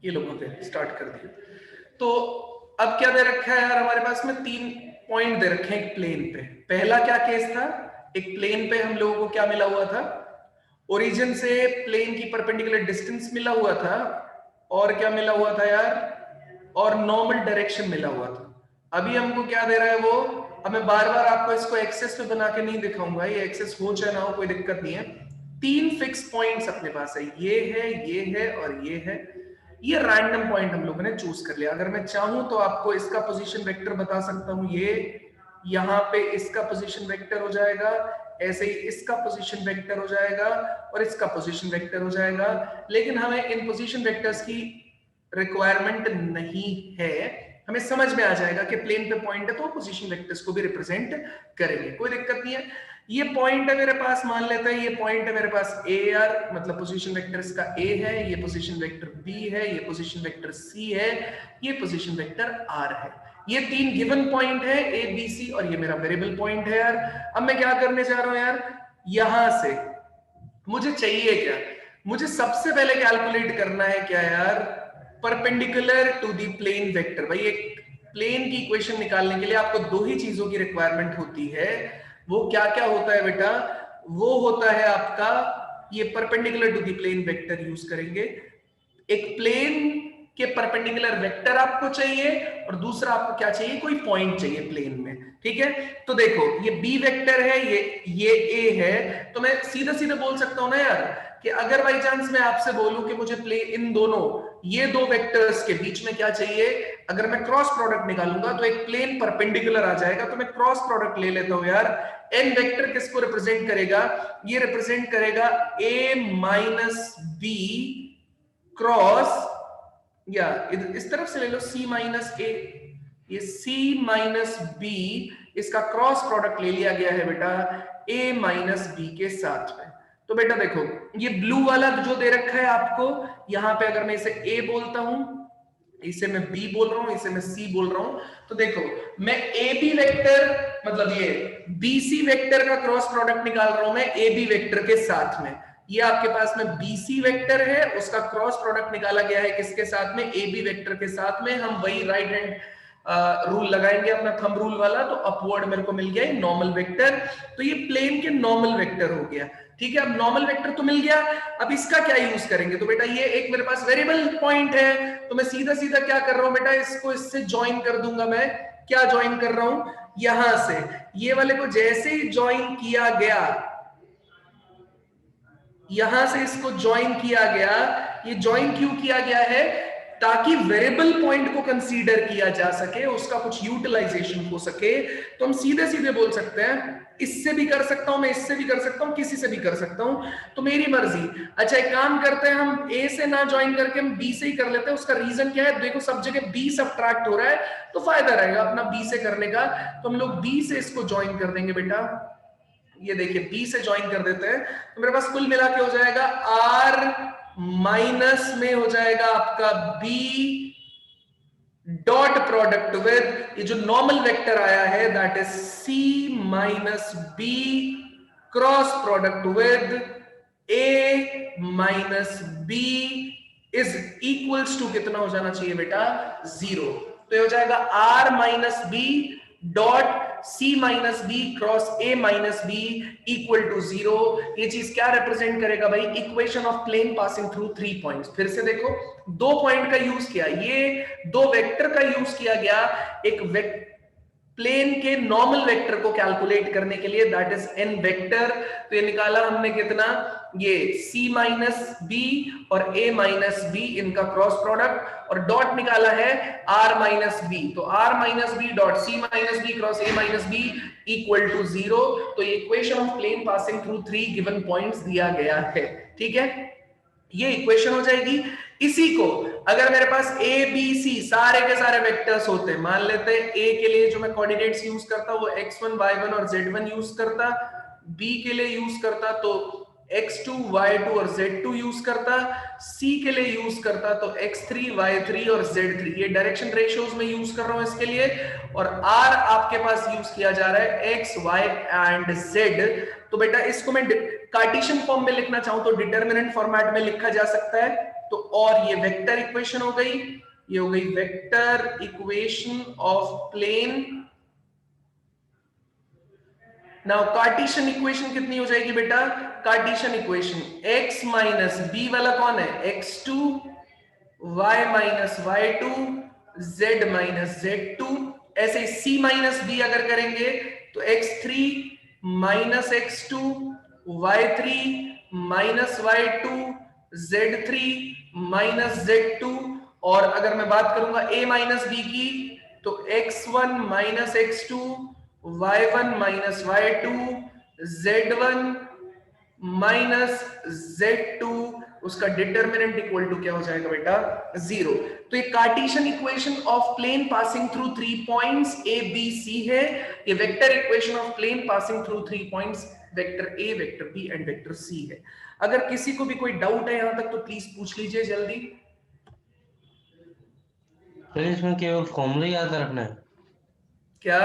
ये लोगों ने स्टार्ट कर दिया। तो अब क्या दे रखा है यार हमारे पास में, 3 पॉइंट दे रखे हैं एक प्लेन पे। पहला क्या केस था, एक प्लेन पे हम लोगों को क्या मिला हुआ था, ओरिजिन से प्लेन की परपेंडिकुलर डिस्टेंस मिला हुआ था, और क्या मिला हुआ था यार, और नॉर्मल डायरेक्शन मिला हुआ था। अभी हमको क्या दे रहा है वो, अब मैं बार बार आपको इसको एक्सेस पे बना के नहीं दिखाऊंगा, ये एक्सेस हो चाहे ना हो कोई दिक्कत नहीं है। 3 फिक्स पॉइंट्स अपने पास है, ये है और ये है। ये रैंडम पॉइंट हम लोगों ने चूज कर लिया। अगर मैं चाहूं तो आपको इसका पोजीशन वेक्टर बता सकता हूं, ये यहाँ पे इसका पोजीशन वेक्टर हो जाएगा, ऐसे ही इसका पोजीशन वेक्टर हो जाएगा, और इसका पोजीशन वेक्टर हो जाएगा। लेकिन हमें इन पोजीशन वेक्टर्स की रिक्वायरमेंट नहीं है, हमें समझ में आ जाएगा कि प्लेन पे पॉइंट है तो पोजीशन वेक्टर्स को भी रिप्रेजेंट करेंगे, कोई दिक्कत नहीं है। ये पॉइंट है मेरे पास, मान लेते हैं ये पॉइंट है मेरे पास ए आर, मतलब पोजीशन वेक्टर इसका ए है, ये पोजीशन वेक्टर बी है, ये पोजीशन वेक्टर सी है, ये पोजीशन वेक्टर आर है। ये 3 गिवन पॉइंट है ए बी सी, और ये मेरा वेरिएबल पॉइंट है यार। अब मैं क्या करने जा रहा हूं यार, यहां से मुझे चाहिए क्या, मुझे सबसे पहले कैलकुलेट करना है क्या यार, perpendicular to the plane vector. भाई एक प्लेन की इक्वेशन निकालने के लिए आपको 2 ही चीजों की रिक्वायरमेंट होती है। वो क्या क्या होता है बेटा, वो होता है आपका ये perpendicular to the plane vector use करेंगे, एक प्लेन के परपेंडिकुलर वेक्टर आपको चाहिए, और दूसरा आपको क्या चाहिए, कोई पॉइंट चाहिए प्लेन में। ठीक है, तो देखो ये बी वेक्टर है, ये ए है, तो मैं सीधा सीधा बोल सकता हूं ना यार कि अगर बाई चांस मैं आपसे बोलूं कि मुझे प्ले इन दोनों ये 2 वेक्टर्स के बीच में क्या चाहिए, अगर मैं क्रॉस प्रोडक्ट निकालूंगा तो एक प्लेन परपेंडिकुलर आ जाएगा, तो मैं क्रॉस प्रोडक्ट ले लेता हूं यार। एन वेक्टर किसको रिप्रेजेंट करेगा, ये रिप्रेजेंट करेगा ए माइनस बी क्रॉस, या इस तरफ से ले लो सी माइनस ए, ये सी माइनस बी, इसका क्रॉस प्रोडक्ट ले लिया गया है बेटा ए माइनस बी के साथ में। तो बेटा देखो ये ब्लू वाला जो दे रखा है आपको, यहां पे अगर मैं इसे ए बोलता हूं, इसे मैं बी बोल रहा हूं, इसे मैं सी बोल रहा हूं, तो देखो मैं ए बी वेक्टर, मतलब ये बी सी वेक्टर का क्रॉस प्रोडक्ट निकाल रहा हूं मैं ए बी वेक्टर के साथ में। ये आपके पास में बीसी वेक्टर है, उसका क्रॉस प्रोडक्ट निकाला गया है किसके साथ में, ए बी वेक्टर के साथ में। हम वही राइट हैंड रूल लगाएंगे अपना थंब रूल वाला, तो अपवर्ड मेरे को मिल गया नॉर्मल वेक्टर, तो ये प्लेन के नॉर्मल वेक्टर हो गया। ठीक है, अब नॉर्मल वेक्टर तो मिल गया, अब इसका क्या यूज करेंगे, तो बेटा ये एक मेरे पास वेरिएबल पॉइंट है, तो मैं सीधा सीधा क्या कर रहा हूं बेटा, इसको इससे ज्वाइन कर दूंगा। मैं क्या ज्वाइन कर रहा हूं, यहां से ये वाले को जैसे ही ज्वाइन किया गया, यहां से इसको ज्वाइन किया गया, ये ज्वाइन क्यों किया गया है, ताकि वेरिएबल पॉइंट को कंसीडर किया जा सके, उसका कुछ यूटिलाइजेशन हो सके। तो हम सीधे सीधे बोल सकते हैं इससे भी कर सकता हूं मैं, इससे भी कर सकता हूं, किसी से भी कर सकता हूं, तो मेरी मर्जी। अच्छा एक काम करते हैं, हम ए से ना ज्वाइन करके हम बी से ही कर लेते हैं। उसका रीजन क्या है, देखो सब जगह बी सब्ट्रैक्ट हो रहा है, तो फायदा रहेगा अपना बी से करने का, तो हम लोग बी से इसको ज्वाइन कर देंगे बेटा। ये देखिए बी से ज्वाइन कर देते हैं, तो मेरे पास कुल मिला के हो जाएगा आर माइनस में हो जाएगा आपका बी डॉट प्रोडक्ट विद, ये जो नॉर्मल वेक्टर आया है that is C minus B cross product with A minus B is equals to कितना हो जाना चाहिए बेटा, 0। तो ये हो जाएगा R minus B dot C minus B cross A minus B equal to 0। ये चीज क्या रिप्रेजेंट करेगा भाई, equation of plane passing through 3 points. फिर से देखो 2 पॉइंट का यूज किया, ये 2 वेक्टर का यूज किया गया एक प्लेन के नॉर्मल वेक्टर को कैलकुलेट करने के लिए, दैट इज एन वेक्टर। तो ये निकाला हमने कितना, ये c माइनस बी और a माइनस बी इनका क्रॉस प्रोडक्ट, और डॉट निकाला है r माइनस बी, तो r minus B dot c minus B cross a minus B equal to 0। तो ये equation of plane passing through 3 given points दिया गया है। ठीक है, ये इक्वेशन हो जाएगी। इसी को अगर मेरे पास ए बी सी सारे के सारे वेक्टर्स होते, मान लेते हैं ए के लिए जो मैं कोऑर्डिनेट्स यूज करता वो x1 y1 और z1 यूज करता, बी के लिए यूज करता तो x2 y2 और z2 यूज करता, सी के लिए यूज करता तो x3 y3 और z3, ये डायरेक्शन रेशियोज में यूज कर रहा हूं इसके लिए, और r आपके पास यूज किया जा रहा है x y एंड z। तो बेटा इसको मैं कार्टेशियन फॉर्म में लिखना चाहूं तो डिटर्मिनेंट फॉर्मेट में लिखा जा सकता है। तो और ये वेक्टर इक्वेशन हो गई, ये हो गई vector equation of plane. Now Cartesian equation कितनी हो जाएगी बेटा? Cartesian equation x minus B वाला कौन है? x2, y minus y2, z minus z2। ऐसे c माइनस b अगर करेंगे तो x3 minus x2, y3 minus y2, z3 minus z2। और अगर मैं बात करूंगा a माइनस b की तो x1 minus x2, y1 minus y2, z1 minus z2, उसका डिटर्मिनेंट इक्वल टू क्या हो जाएगा बेटा? 0। तो ये Cartesian equation of plane passing through 3 points a b c है। ये vector equation of plane passing through 3 points vector a, vector b and vector c है। अगर किसी को भी कोई डाउट है यहां तक तो प्लीज पूछ लीजिए जल्दी। तो इसमें केवल फॉर्मूला याद रखना है? क्या?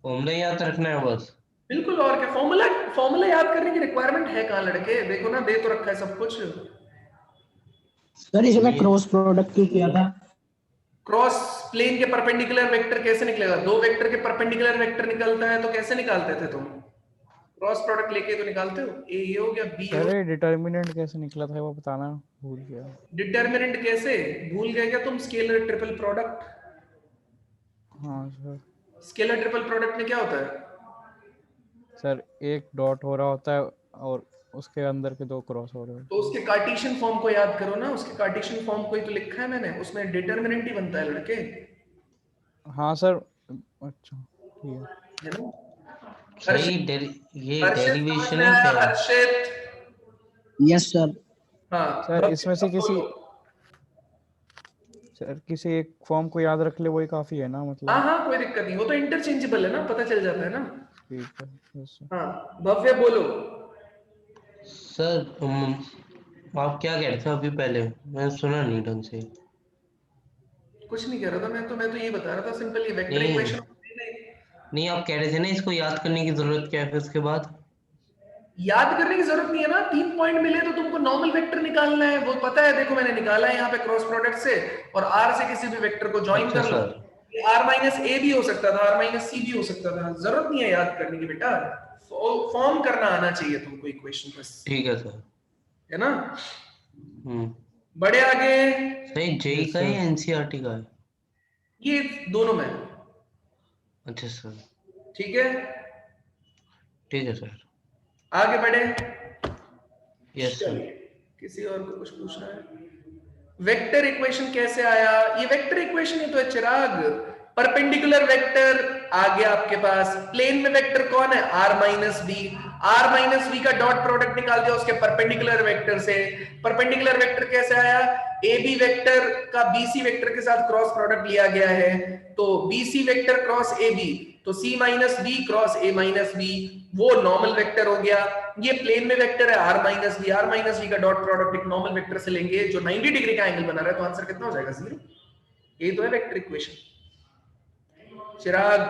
फॉर्मूला याद रखना है बस? बिल्कुल, और क्या। फॉर्मूला फॉर्मूला याद करने की रिक्वायरमेंट है कहां लड़के? देखो ना, दे तो रखा है सब कुछ। सर इसमें क्रॉस प्रोडक्ट क्यों किया था? क्रॉस प्लेन के परपेंडिकुलर वेक्टर कैसे निकलेगा? दो वेक्टर के परपेंडिकुलर वेक्टर निकलता है तो कैसे निकालते थे तुम? क्रॉस प्रोडक्ट लेके तो निकालते हो। ए ये हो गया, बी हो अरे डिटर्मिनेंट कैसे निकला था वो बताना भूल गया। डिटर्मिनेंट कैसे भूल गए क्या तुम? Scalar triple product. हाँ सर। स्केलर ट्रिपल प्रोडक्ट में क्या होता है? सर एक डॉट हो रहा होता है और उसके अंदर के दो क्रॉस हो रहे होते तो उसके कार्टेशियन फॉर्म को याद करो ना, उसके कार्टेशियन फॉर्म को ही तो लिखा है मैंने, उसमें डिटर्मिनेंट ही बनता है लड़के। हैं। हाँ सर। अच्छा ठीक है। है ना? सही ये हर्षित समझ डेरिवेशन में है आया? क्या? हर्षित? Yes sir. हाँ सर इसमें से अब बोलो। किसी एक फॉर्म को याद रख ले वही काफी है ना हाँ मतलब? हाँ कोई दिक्कत नहीं, वो तो इंटरचेंजेबल है ना, पता चल जाता है ना। ठीक है। Yes sir. हाँ भव्य बोलो। सर आप क्या कह रहे थे अभी? पहले मैंने सुना नहीं ढंग से। कुछ नहीं कह रहा था, मैं तो ये बता रहा था सिंपल, ये वेक्टर नहीं इक्वेशन। नहीं, आप कह रहे थे ना इसको याद करने की जरूरत क्या है फिर उसके बाद? याद करने की जरूरत नहीं है ना, 3 पॉइंट मिले तो तुमको नॉर्मल वेक्टर निकालना है, वो पता है। देखो मैंने निकाला है यहाँ पे क्रॉस प्रोडक्ट से, और आर से किसी भी वेक्टर को ज्वाइन अच्छा कर लो। सर। ये आर माइनस ए भी हो सकता था, आर माइनस सी भी हो सकता था, जरूरत नहीं है याद करने की बेटा। फॉर्म करना आना चाहिए तुमको इक्वेशन बस, ठीक है सर। है ना? हम्म। बड़े आगे। सही जेई Yes, का है sir. या एनसीईआरटी का है? ये दोनों में। अच्छा सर। ठीक है, ठीक है सर। आगे बढ़े। Yes sir. चलिए, किसी और को कुछ पूछना है? वेक्टर इक्वेशन कैसे आया? ये वेक्टर इक्वेशन ही तो है चिराग। परपेंडिकुलर वेक्टर आ गया आपके पास, प्लेन में वेक्टर कौन है? R minus B. R minus B का डॉट प्रोडक्ट निकाल दिया उसके परपेंडिकुलर वेक्टर से। परपेंडिकुलर वेक्टर कैसे आया? ए बी वेक्टर का बीसी वेक्टर के साथ क्रॉस प्रोडक्ट लिया गया है, तो BC vector cross A B, तो C minus B cross A minus B, वो नॉर्मल वेक्टर हो गया। ये प्लेन में वेक्टर है आर माइनस बी का डॉट प्रोडक्ट एक नॉर्मल वेक्टर से लेंगे जो 90 डिग्री का एंगल बना रहा है, तो आंसर कितना हो जाएगा? 0। ये तो है वेक्टर इक्वेशन। चिराग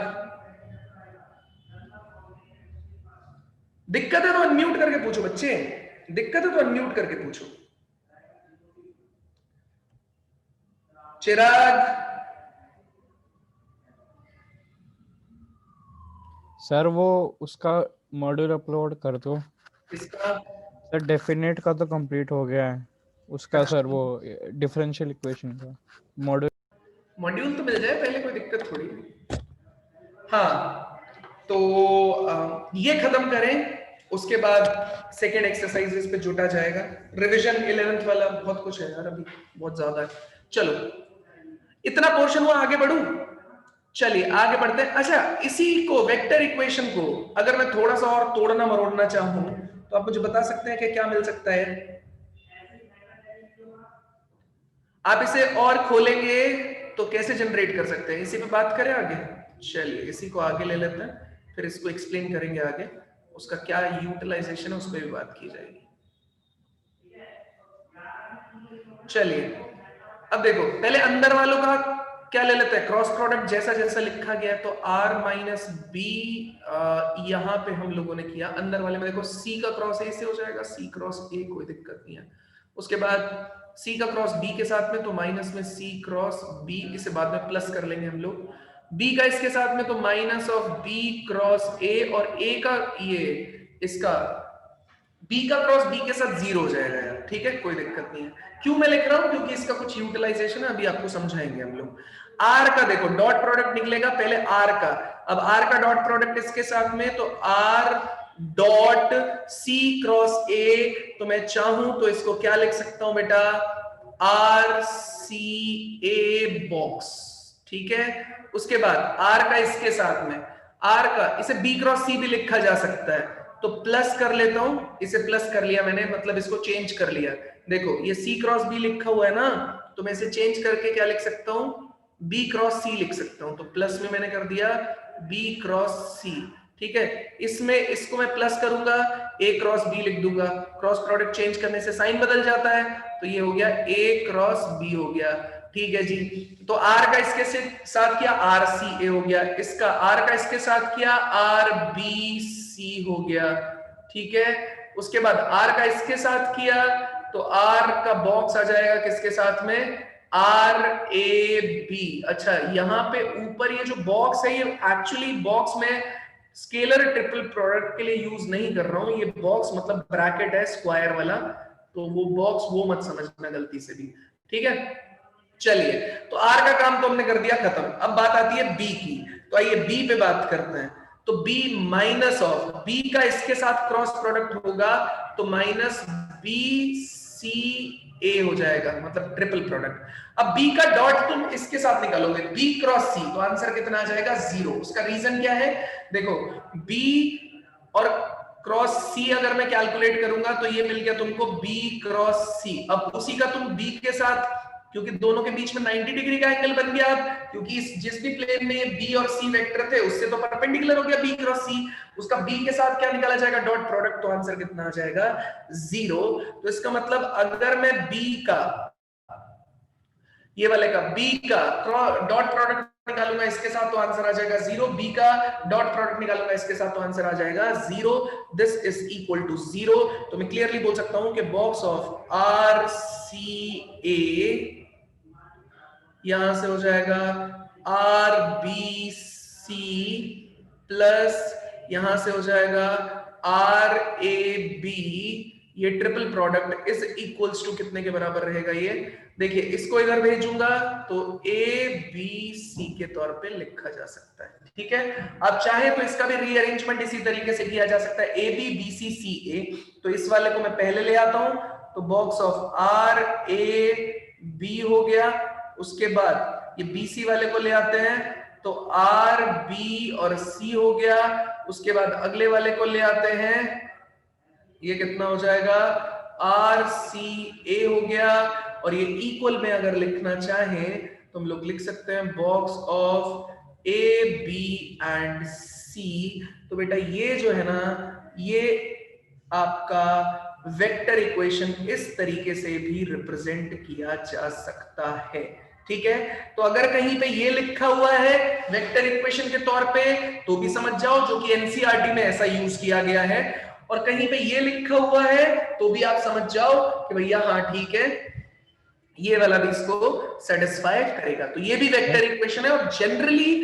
दिक्कत है तो अनम्यूट करके पूछो बच्चे, दिक्कत है तो अनम्यूट करके पूछो। चिराग सर वो उसका मॉड्यूल अपलोड कर दो। इसका सर डेफिनेट का तो कंप्लीट हो गया है उसका। सर वो डिफरेंशियल इक्वेशन का मॉड्यूल तो मिल जाए पहले, कोई दिक्कत थोड़ी। हाँ तो ये खत्म करें, उसके बाद सेकेंड एक्सरसाइजेस पे जुटा जाएगा। रिवीजन 11th वाला बहुत कुछ है यार, अभी बहुत ज्यादा है। चलो इतना पोर्शन हुआ, आगे बढ़ूं? चलिए आगे बढ़ते हैं। अच्छा, इसी को वेक्टर इक्वेशन को अगर मैं थोड़ा सा और तोड़ना मरोड़ना चाहूं तो आप मुझे बता सकते हैं कि क्या मिल सकता है? आप इसे और खोलेंगे तो कैसे जनरेट कर सकते हैं? इसी पे बात करें आगे। चलिए इसी को आगे ले लेते हैं, फिर इसको एक्सप्लेन करेंगे आगे, उसका क्या यूटिलाइजेशन है उस पर भी बात की जाएगी। चलिए अब देखो, पहले अंदर वालों का क्या ले लेते हैं, क्रॉस प्रोडक्ट जैसा जैसा लिखा गया है, तो r माइनस बी यहां पे हम लोगों ने किया, अंदर वाले में देखो c का क्रॉस a से हो जाएगा, c क्रॉस a कोई दिक्कत नहीं है। उसके बाद c का क्रॉस b के साथ में तो माइनस में c क्रॉस b, इसे बाद में प्लस कर लेंगे हम लोग, b का इसके साथ में तो minus of b cross a, और a का ये इसका b का क्रॉस b के साथ 0 हो जाएगा यार, ठीक है कोई दिक्कत नहीं है। क्यों मैं लिख रहा हूं, क्योंकि इसका कुछ यूटिलाइजेशन है, अभी आपको समझाएंगे हम लोग। r का देखो डॉट प्रोडक्ट निकलेगा पहले r का, अब r का डॉट प्रोडक्ट इसके साथ में तो r dot c cross a, तो मैं चाहूं तो इसको क्या लिख सकता हूं बेटा, r c a बॉक्स, ठीक है। उसके बाद r का इसके साथ में, r का इसे b क्रॉस c भी लिखा जा सकता है, तो प्लस कर लेता हूं, इसे प्लस कर लिया मैंने, मतलब इसको चेंज कर लिया। देखो ये c क्रॉस b लिखा हुआ है ना, तो मैं इसे चेंज करके क्या लिख सकता हूं, b क्रॉस c लिख सकता हूं, तो प्लस में मैंने कर दिया b क्रॉस c, ठीक है। इसमें इसको मैं प्लस करूंगा, a क्रॉस b लिख दूंगा, क्रॉस प्रोडक्ट चेंज करने से साइन बदल जाता है, तो ये हो गया a क्रॉस b हो गया, ठीक है जी। तो r का इसके साथ किया r c a हो गया, इसका r का इसके साथ किया r b c हो गया, ठीक है। उसके बाद r का इसके साथ किया तो r का बॉक्स आ जाएगा किसके साथ में, r a b। अच्छा यहाँ पे ऊपर ये जो बॉक्स है, ये एक्चुअली बॉक्स में स्केलर ट्रिपल प्रोडक्ट के लिए यूज नहीं कर रहा हूं, ये बॉक्स मतलब ब्रैकेट है स्क्वायर वाला, तो वो बॉक्स वो मत समझना गलती से भी, ठीक है। चलिए तो r का काम तो हमने कर दिया खत्म, अब बात आती है b की, तो आइए b पे बात करते हैं। तो b माइनस ऑफ b का इसके साथ क्रॉस प्रोडक्ट होगा तो माइनस b c a हो जाएगा, मतलब ट्रिपल प्रोडक्ट। अब b का डॉट तुम इसके साथ निकालोगे b क्रॉस c, तो आंसर कितना आ जाएगा 0। उसका रीजन क्या है, देखो b और क्रॉस c अगर मैं कैलकुलेट करूंगा तो ये मिल गया तुमको b क्रॉस c। अब उसी का तुम b के साथ, क्योंकि दोनों के बीच में 90 डिग्री का एंगल बन गया, क्योंकि इस जिस भी प्लेन में b और c वेक्टर थे उससे तो परपेंडिकुलर हो गया b क्रॉस c, उसका b के साथ क्या निकाला जाएगा, डॉट प्रोडक्ट, तो आंसर कितना आ जाएगा 0। तो इसका मतलब अगर मैं b का, ये वाले का b का डॉट प्रोडक्ट निकालूंगा इसके साथ तो आंसर आ जाएगा 0, b का डॉट प्रोडक्ट निकालूंगा इसके साथ तो आंसर आ जाएगा 0, दिस इज इक्वल टू 0। तो मैं क्लियरली बोल सकता हूं कि बॉक्स ऑफ आर सी ए यहां से हो जाएगा आर बी सी प्लस यहां से हो जाएगा आर ए बी, ये triple product is equals to कितने के बराबर रहेगा, ये देखिए इसको इधर भेजूंगा तो ए बी सी के तौर पे लिखा जा सकता है, ठीक है। अब चाहे तो इसका भी रीअरेंजमेंट इसी तरीके से किया जा सकता है, ए बी बी सी सी ए, तो इस वाले को मैं पहले ले आता हूं, तो box of R A B हो गया, उसके बाद ये बी सी वाले को ले आते हैं तो आर बी और सी हो गया, उसके बाद अगले वाले को ले आते हैं, ये कितना हो जाएगा आर सी ए हो गया, और ये इक्वल में अगर लिखना चाहें तो हम लोग लिख सकते हैं box of A B and C. तो बेटा ये जो है ना, ये आपका वेक्टर इक्वेशन इस तरीके से भी रिप्रेजेंट किया जा सकता है, ठीक है। तो अगर कहीं पे ये लिखा हुआ है वेक्टर इक्वेशन के तौर पे तो भी समझ जाओ, जो कि एनसीईआरटी में ऐसा यूज किया गया है, और कहीं पे ये लिखा हुआ है तो भी आप समझ जाओ कि भैया हाँ ठीक है, ये वाला भी इसको सेटिस्फाई करेगा। तो ये भी वेक्टर इक्वेशन है और जनरली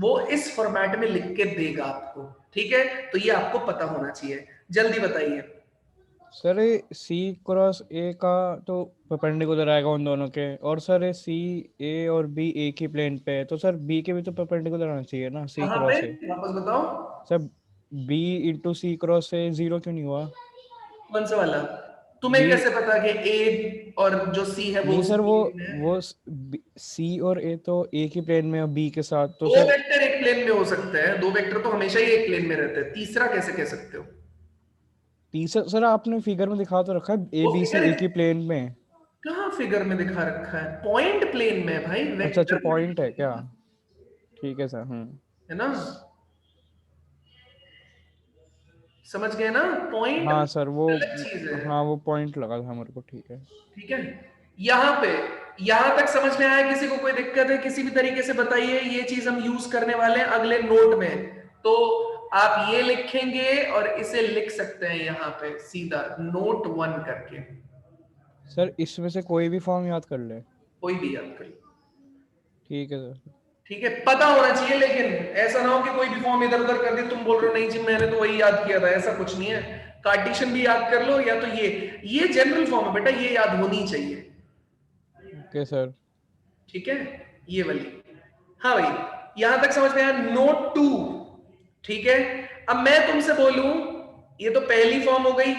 वो इस फॉर्मेट में लिख के देगा आपको, ठीक है। तो ये आपको पता होना चाहिए, जल्दी बताइए। सर ये सी क्रॉस ए का तो परपेंडिकुलर आएगा उन दोनों के, और सर ये सी ए और बी एक ही प्लेन पे है, तो सर बी के भी तो परपेंडिकुलर आना चाहिए ना सी कहां क्रॉस पे ए। वापस बताओ, sir B into C cross A 0 क्यों नहीं हुआ? कौन सा वाला, तुम्हें बी कैसे पता कि ए और जो सी है वो नहीं सर, उसी प्लेन में है? वो सी और ए तो एक ही प्लेन में है बी के साथ, तो दो सर वेक्टर एक प्लेन में हो सकते हैं, दो वेक्टर तो हमेशा ही एक प्लेन में रहते हैं, तीसरा कैसे कह सकते हो? तीसरा सर आपने फिगर में दिखा तो रखा है ए वो बी सी फिगर एक ही प्लेन में है। कहाँ फिगर में दिखा रखा है, पॉइंट प्लेन में है भाई, अच्छा अच्छा, वेक्टर पॉइंट है क्या? ठीक है सर। है ना, समझ गए ना, पॉइंट हाँ सर वो, अलग चीज है, हाँ वो पॉइंट लगा था मेरे को, ठीक है। ठीक है। यहां तक समझ में आया? किसी को कोई दिक्कत है? किसी भी तरीके से बताइए। ये चीज हम यूज करने वाले हैं अगले नोट में, तो आप ये लिखेंगे और इसे लिख सकते हैं यहां पे सीधा नोट 1 करके। सर इसमें से कोई भी फॉर्म याद कर ले? कोई भी याद कर लो, ठीक है सर। ठीक है, पता होना चाहिए, लेकिन ऐसा ना हो कि कोई भी फॉर्म इधर उधर कर दे, तुम बोल रहे हो नहीं जी मैंने तो वही याद किया था। ऐसा कुछ नहीं है। कार्टेशियन भी याद कर लो, या तो ये जनरल फॉर्म है बेटा, ये याद होनी चाहिए। Okay sir. ठीक है, ये वाली। हाँ भाई, यहां तक समझ में आया? नोट 2, ठीक है। अब मैं तुमसे बोलूं, ये तो पहली फॉर्म हो गई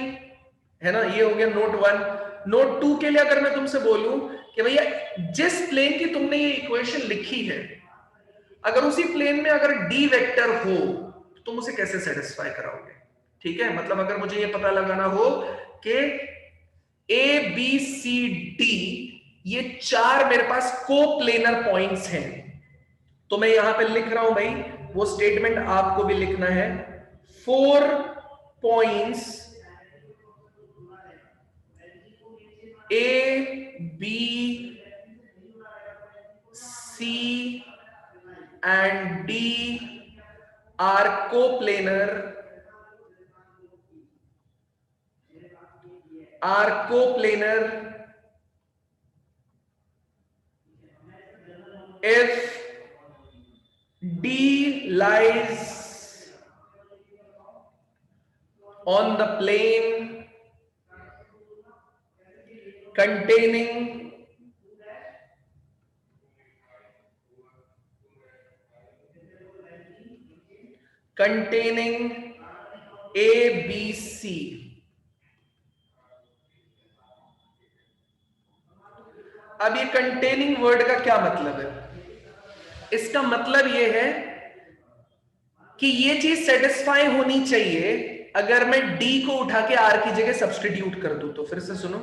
है ना, ये हो गया नोट 1। नोट 2 के लिए अगर मैं तुमसे बोलूं कि भैया जिस प्लेन की तुमने ये इक्वेशन लिखी है, अगर उसी प्लेन में अगर डी वेक्टर हो तो तुम उसे कैसे सेटिस्फाई कराओगे? ठीक है, मतलब अगर मुझे ये पता लगाना हो कि ए बी सी डी ये 4 मेरे पास कोप्लेनर पॉइंट्स हैं, तो मैं यहां पे लिख रहा हूं भाई, वो स्टेटमेंट आपको भी लिखना है। 4 points A B C and D are coplanar if D lies on the plane containing A, B, C। अब ये कंटेनिंग वर्ड का क्या मतलब है? इसका मतलब ये है कि ये चीज सेटिस्फाई होनी चाहिए अगर मैं D को उठा के R की जगह सब्स्टिट्यूट कर दूं तो। फिर से सुनो,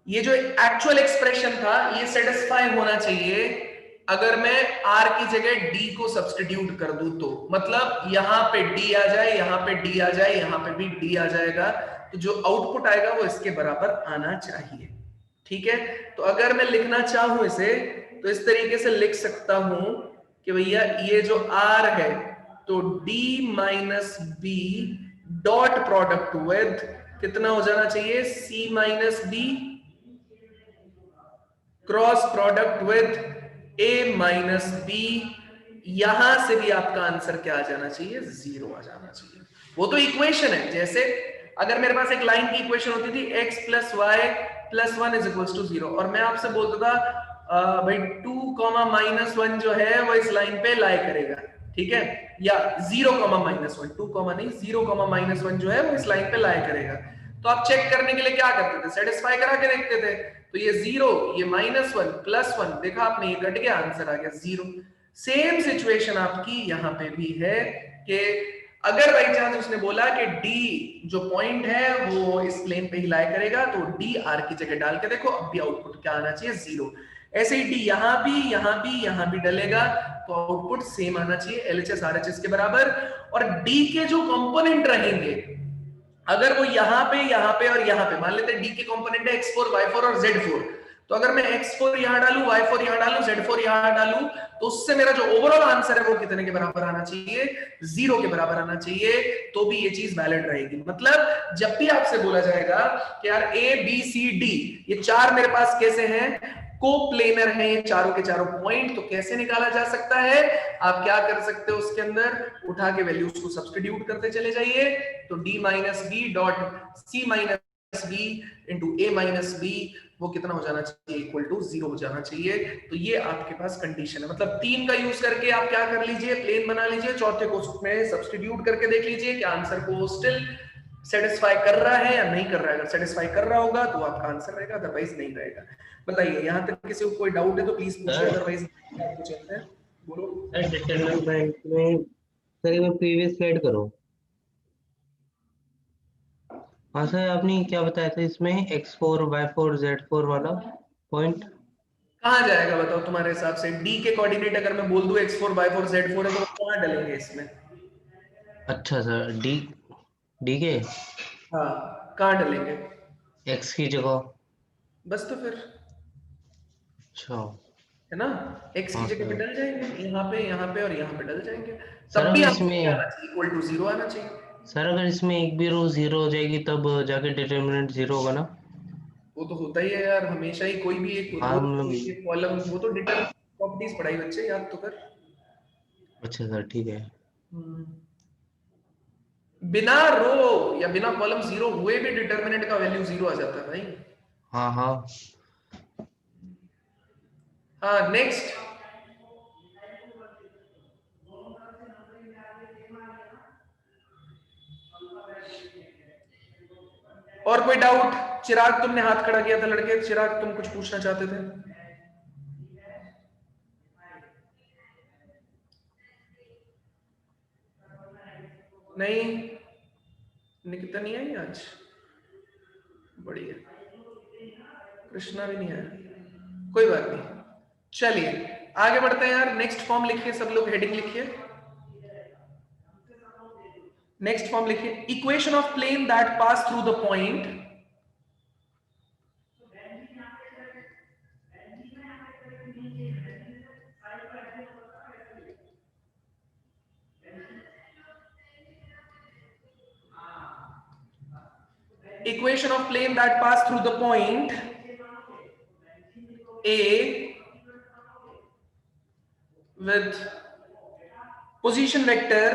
ये जो एक्चुअल एक्सप्रेशन था ये सेटिस्फाई होना चाहिए अगर मैं R की जगह D को सब्स्टिट्यूट कर दूं तो। मतलब यहां पे D आ जाए, यहां पे D आ जाए, यहां पे भी D आ जाएगा, तो जो आउटपुट आएगा वो इसके बराबर आना चाहिए। ठीक है, तो अगर मैं लिखना चाहूं इसे तो इस तरीके से लिख सकता हूं कि भैया ये जो R है तो D minus B dot product with कितना हो जाना चाहिए? C minus B cross product with A minus B. यहां से भी आपका आंसर क्या आ जाना चाहिए? 0 आ जाना चाहिए। वो तो इक्वेशन है। जैसे अगर मेरे पास एक लाइन की इक्वेशन होती थी x plus Y plus 1 is equal to 0, और मैं आपसे बोलता था भाई 2 माइनस 1 जो है वो इस लाइन पे लाई करेगा, ठीक है, या 0 माइनस 1, 2 नहीं 0 माइनस 1 जो है वो इस लाइन पे लाई करेगा, तो आप चेक करने के लिए क्या करते थे? सेटिस्फाई करा के देखते थे। तो ये 0, ये माइनस 1 प्लस 1, देखा आपने, ये कट गया, आंसर आ गया 0। सेम सिचुएशन आपकी यहां पे भी है कि अगर बाई चांस उसने बोला कि डी जो पॉइंट है वो इस प्लेन पे ही लाई करेगा, तो डी आर की जगह डाल के देखो, अब भी आउटपुट क्या आना चाहिए? 0। ऐसे ही डी यहां भी डलेगा तो आउटपुट सेम आना चाहिए, एलएचएस आरएचएस के बराबर। और डी के जो कंपोनेंट रहेंगे, अगर वो यहां पे और यहां पे, मान लेते हैं डी के कंपोनेंट है x4 y4 और z4, तो अगर मैं x4 यहां डालूं, y4 यहां डालूं, z4 यहां डालूं, तो उससे मेरा जो ओवरऑल आंसर है वो कितने के बराबर आना चाहिए? 0 के बराबर आना चाहिए, तो भी ये चीज वैलिड रहेगी। मतलब जब भी आपसे बोला जाएगा कि यार ए बी सी डी ये 4 मेरे पास कैसे हैं? कोप्लेनर है ये चारों के चारों पॉइंट, तो कैसे निकाला जा सकता है? आप क्या कर सकते हो, उसके अंदर उठा के वैल्यूज को सब्स्टिट्यूट करते चले जाइए, तो d minus B dot C minus B into A minus B वो कितना हो जाना चाहिए? इक्वल टू 0 हो जाना चाहिए। तो ये आपके पास कंडीशन है। मतलब 3 का यूज करके आप क्या कर लीजिए, प्लेन बना लीजिए, चौथे को उसमें सब्स्टिट्यूट करके देख लीजिए कि आंसर को स्टिल सेटिस्फाई कर रहा है या नहीं कर रहा है। अगर सेटिस्फाई कर रहा होगा तो आपका आंसर रहेगा, अदरवाइज नहीं रहेगा। बताइए, यहां तक किसी को कोई डाउट है तो प्लीज पूछिए, अदरवाइज चलते हैं। बोलो सर डिटरमिनेंट में सर एक बार प्रीवियस स्लाइड करो। हाँ सर, आपने क्या बताया था इसमें x4 y4 z4 वाला पॉइंट कहां जाएगा बताओ तुम्हारे हिसाब से? डी के कोऑर्डिनेट अगर मैं बोल दूं x4 y4 z4 है तो कहां डलेंगे इसमें? अच्छा सर, डी के हाँ, कहां डलेंगे? x की जगह। बस तो फिर अच्छा है ना, x की हाँ जगह पे सर। डल जाएंगे, यहाँ पे और यहाँ पे डल जाएंगे, सर तब भी अगर आंसर क्या इसमें आना चाहिए, इक्वल टू 0 आना चाहिए। सर अगर इसमें एक भी रो जीरो हो जाएगी तब जाके डिटर्मिनेंट जीरो होगा ना? वो तो होता ही है यार, हमेशा ही कोई भी एक हाँ रो कोई भी मतलब। एक कॉलम, वो तो डिटरमिनेंट प्रॉपर्टीज पढ़ाई बच्चे, याद तो कर। अच्छा सर ठीक है। हम्म। बिना रो या बिना कॉलम जीरो हुए भी डिटरमिनेंट का वैल्यू जीरो आ जाता है भाई। हाँ हाँ। हाँ नेक्स्ट। और कोई डाउट? चिराग तुमने हाथ खड़ा किया था लड़के, चिराग तुम कुछ पूछना चाहते थे? नहीं, निकिता नहीं आई आज, बढ़िया, कृष्णा भी नहीं आया, कोई बात नहीं, चलिए आगे बढ़ते हैं यार। नेक्स्ट फॉर्म लिखिए सब लोग, हेडिंग लिखिए, नेक्स्ट फॉर्म लिखिए, equation of plane that pass through the point equation of plane that pass through the point A with position vector,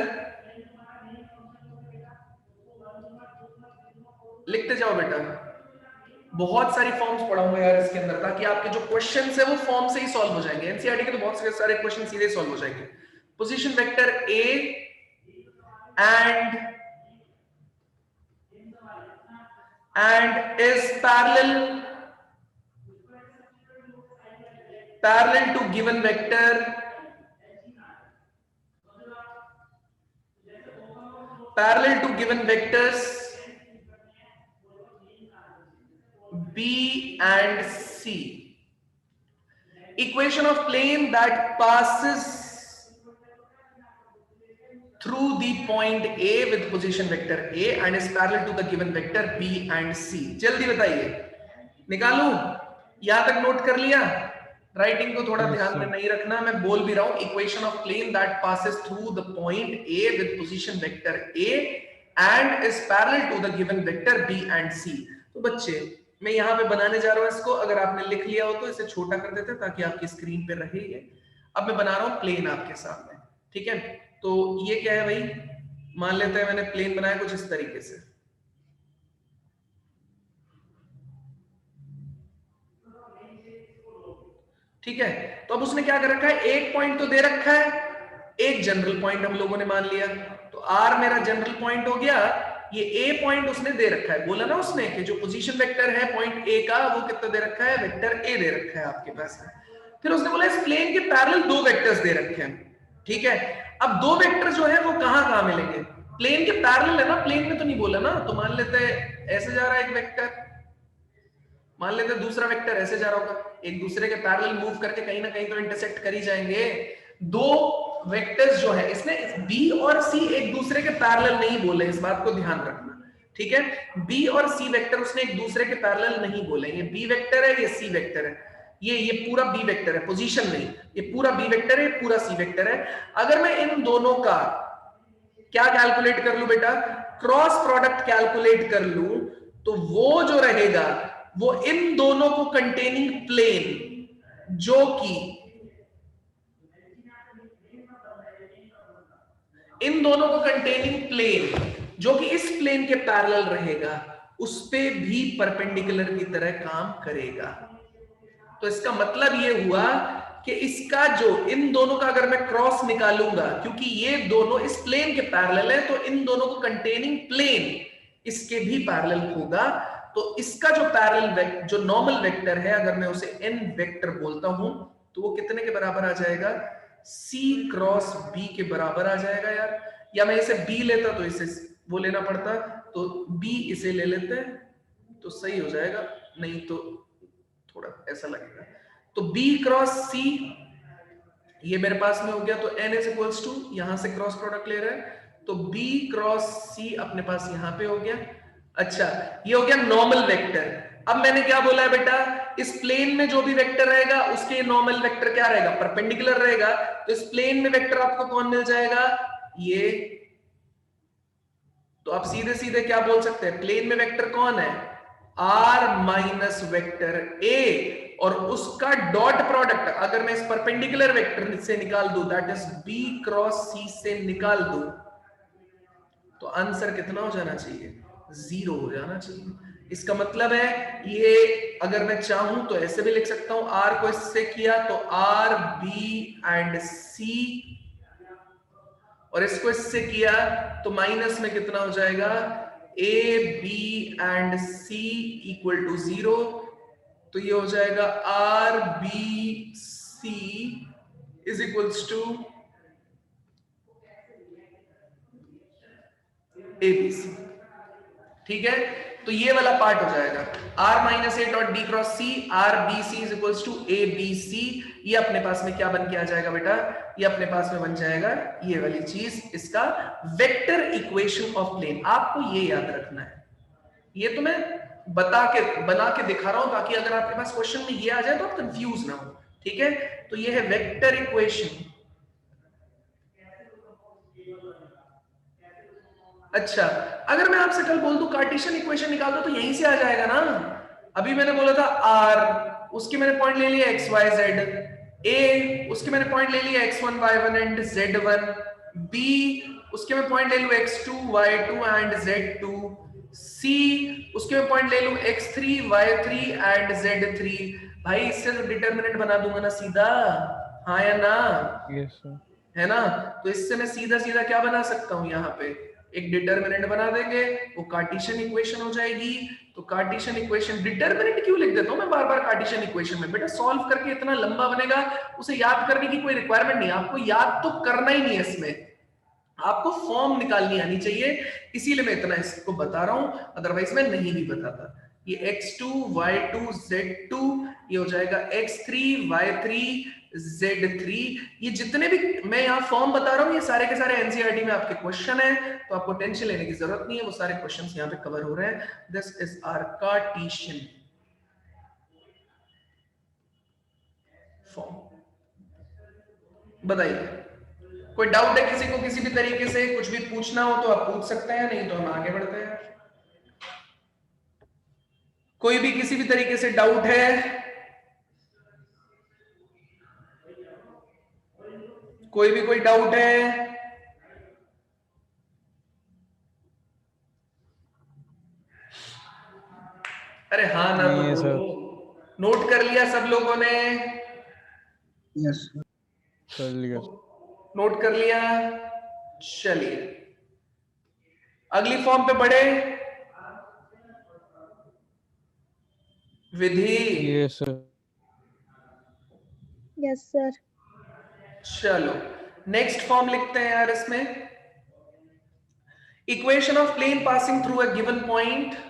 लिखते जाओ बेटा, बहुत सारी फॉर्म्स पढ़ाऊंगा यार इसके अंदर, ताकि आपके जो क्वेश्चंस है वो फॉर्म से ही सॉल्व हो जाएंगे, एनसीईआरटी के तो बहुत सारे क्वेश्चन सीधे सॉल्व हो जाएंगे। Position vector A and is parallel to given vector vectors B and C. Equation of plane that passes through the point A with position vector A and is parallel to the given vector B and C. जल्दी बताइए, निकालूं? यहां तक note कर लिया? Writing को थोड़ा Yes, ध्यान में sir. नहीं रखना, मैं बोल भी रहा हूं, equation of plane that passes through the point A with position vector A and is parallel to the given vector B and C। तो बच्चे मैं यहां पे बनाने जा रहा हूं इसको, अगर आपने लिख लिया हो तो इसे छोटा कर देते ताकि आपकी स्क्रीन पे रहे ये। अब मैं बना रहा हूं प्लेन आपके सामने, ठीक है? तो ये क्या है भाई, मान लेते हैं मैंने प्लेन बनाया कुछ इस तरीके से, ठीक है? तो अब उसने क्या कर रखा है, एक पॉइंट तो दे रखा है, एक जनरल पॉइंट हम लोगों ने मान लिया, तो आर मेरा जनरल पॉइंट हो गया, ये ए पॉइंट उसने दे रखा है, बोला ना उसने कि जो पोजीशन वेक्टर है पॉइंट ए का वो कितना दे रखा है, वेक्टर ए दे रखा है आपके पास। फिर उसने बोला इस प्लेन के पैरेलल दो वेक्टर्स दे रखे हैं, ठीक है? अब दो वेक्टर जो है वो कहां मिलेंगे, प्लेन के पैरेलल है ना, प्लेन में तो नहीं बोला ना, तो मान लेते हैं ऐसे जा रहा है एक वेक्टर, मान लेते हैं दूसरा वेक्टर ऐसे जा रहा होगा, एक दूसरे के पैरेलल मूव करके कहीं ना कहीं तो इंटरसेक्ट कर ही जाएंगे। दो वेक्टर्स जो है, इसने B और C एक दूसरे के पैरेलल नहीं बोले, इस बात को ध्यान रखना, ठीक है? B और C वेक्टर उसने एक दूसरे के पैरेलल नहीं बोले, ये B वेक्टर है, ये C वेक्टर है, ये पूरा B वेक्टर है, पोजीशन नहीं, ये पूरा B वेक्टर है, पूरा C वेक्टर है। अगर मैं इन दोनों का क्या कैलकुलेट कर लूं बेटा, क्रॉस प्रोडक्ट कैलकुलेट कर लूं, तो वो जो रहेगा वो इन दोनों को कंटेनिंग प्लेन, जो कि इन दोनों को कंटेनिंग प्लेन जो कि इस प्लेन के पैरेलल रहेगा, उस पे भी परपेंडिकुलर की तरह काम करेगा। तो इसका मतलब ये हुआ कि इसका जो इन दोनों का अगर मैं क्रॉस निकालूंगा, क्योंकि ये दोनों इस प्लेन के पैरेलल है, तो इन दोनों को कंटेनिंग प्लेन इसके भी पैरेलल होगा। तो इसका जो पैरेलल जो नॉर्मल वेक्टर है, अगर मैं उसे n वेक्टर बोलता हूं, तो वो कितने के बराबर आ जाएगा, C क्रॉस B के बराबर आ जाएगा यार। या मैं इसे B लेता तो इसे वो लेना पड़ता, तो B इसे ले लेते हैं तो सही हो जाएगा, नहीं तो थोड़ा ऐसा लगेगा। तो B क्रॉस C ये मेरे पास में हो गया, तो n इज इक्वल्स टू, यहां से क्रॉस प्रोडक्ट ले रहे हैं, तो B क्रॉस C अपने पास यहां पे हो गया। अच्छा, ये हो गया नॉर्मल वेक्टर। अब मैंने क्या बोला है बेटा, इस प्लेन में जो भी वेक्टर रहेगा उसके नॉर्मल वेक्टर क्या रहेगा, परपेंडिकुलर रहेगा। तो इस प्लेन में वेक्टर आपको कौन मिल जाएगा, ये। तो आप सीधे सीधे क्या बोल सकते हैं, प्लेन में वेक्टर कौन है, r माइनस वेक्टर a, और उसका डॉट प्रोडक्ट अगर मैं इस परपेंडिकुलर वेक्टर से निकाल दूं, that is b cross c से निकाल दूं, तो आंसर कितना हो जाना चाहिए, 0 हो जाना चाहिए। इसका मतलब है ये, अगर मैं चाहूं तो ऐसे भी लिख सकता हूं, r को इससे किया तो r b एंड c, और इसको इससे किया तो माइनस में कितना हो जाएगा, a b and c equal to 0। तो ये हो जाएगा r b c is equals to a b c। ठीक है, तो ये वाला पार्ट हो जाएगा r minus A dot D cross C, R B C is equals to A B C. ये अपने पास में क्या बन के आ जाएगा बेटा, ये अपने पास में बन जाएगा ये वाली चीज, इसका वेक्टर इक्वेशन ऑफ प्लेन। आपको ये याद रखना है, ये तो मैं बना के दिखा रहा हूं ताकि अगर आपके पास क्वेश्चन में ये आ जाए तो आप कंफ्यूज ना हो। ठीक है, तो ये है वेक्टर इक्वेशन। अच्छा, अगर मैं आपसे कल बोल दूं कार्टेशियन इक्वेशन निकाल दो, तो यहीं से आ जाएगा ना। अभी मैंने बोला था r, उसके मैंने पॉइंट ले लिया x y z, a उसके मैंने पॉइंट ले लिया x1 y1 and z1, b उसके मैं पॉइंट ले लूं x2 y2 and z2, c उसके मैं पॉइंट ले लूं x3 y3 एंड z3। भाई इससे तो डिटरमिनेंट बना दूंगा ना सीधा, हाँ या ना, यस सर। है ना। तो इससे मैं सीधा सीधा क्या बना सकता हूं, यहाँ पे एक डिटरमिनेंट बना देंगे, वो कार्टेशियन इक्वेशन हो जाएगी। तो कार्टेशियन इक्वेशन, डिटरमिनेंट क्यों लिख देता हूं मैं बार बार कार्टेशियन इक्वेशन में, बेटा सॉल्व करके इतना लंबा बनेगा, उसे याद करने की कोई रिक्वायरमेंट नहीं, आपको याद तो करना ही नहीं है, इसमें आपको फॉर्म निकालनी आनी चाहिए, इसीलिए मैं इतना इसको बता रहा हूं, अदरवाइज मैं नहीं भी बताता। ये x2 y2 z2, ये हो जाएगा x3 y3 z3। ये जितने भी मैं यहाँ फॉर्म बता रहा हूँ, ये सारे के सारे एनसीईआरटी में आपके क्वेश्चन है, तो आपको टेंशन लेने की जरूरत नहीं है, वो सारे क्वेश्चंस यहाँ पे कवर हो रहे हैं। This is our Cartesian form. बताइए, कोई डाउट है किसी को, किसी भी तरीके से कुछ भी पूछना हो तो आप पूछ सकते हैं, नहीं तो हम आगे बढ़ते हैं। कोई भी किसी भी तरीके से डाउट है, कोई भी कोई डाउट है, अरे हाँ ना नहीं है तो सर। बोलो। नोट कर लिया सब लोगों ने, यस कर लिया। नोट कर लिया। चलिए अगली फॉर्म पे बढ़े, विधि। Yes sir. Yes sir. चलो नेक्स्ट फॉर्म लिखते हैं यार इसमें, equation of plane passing through a given point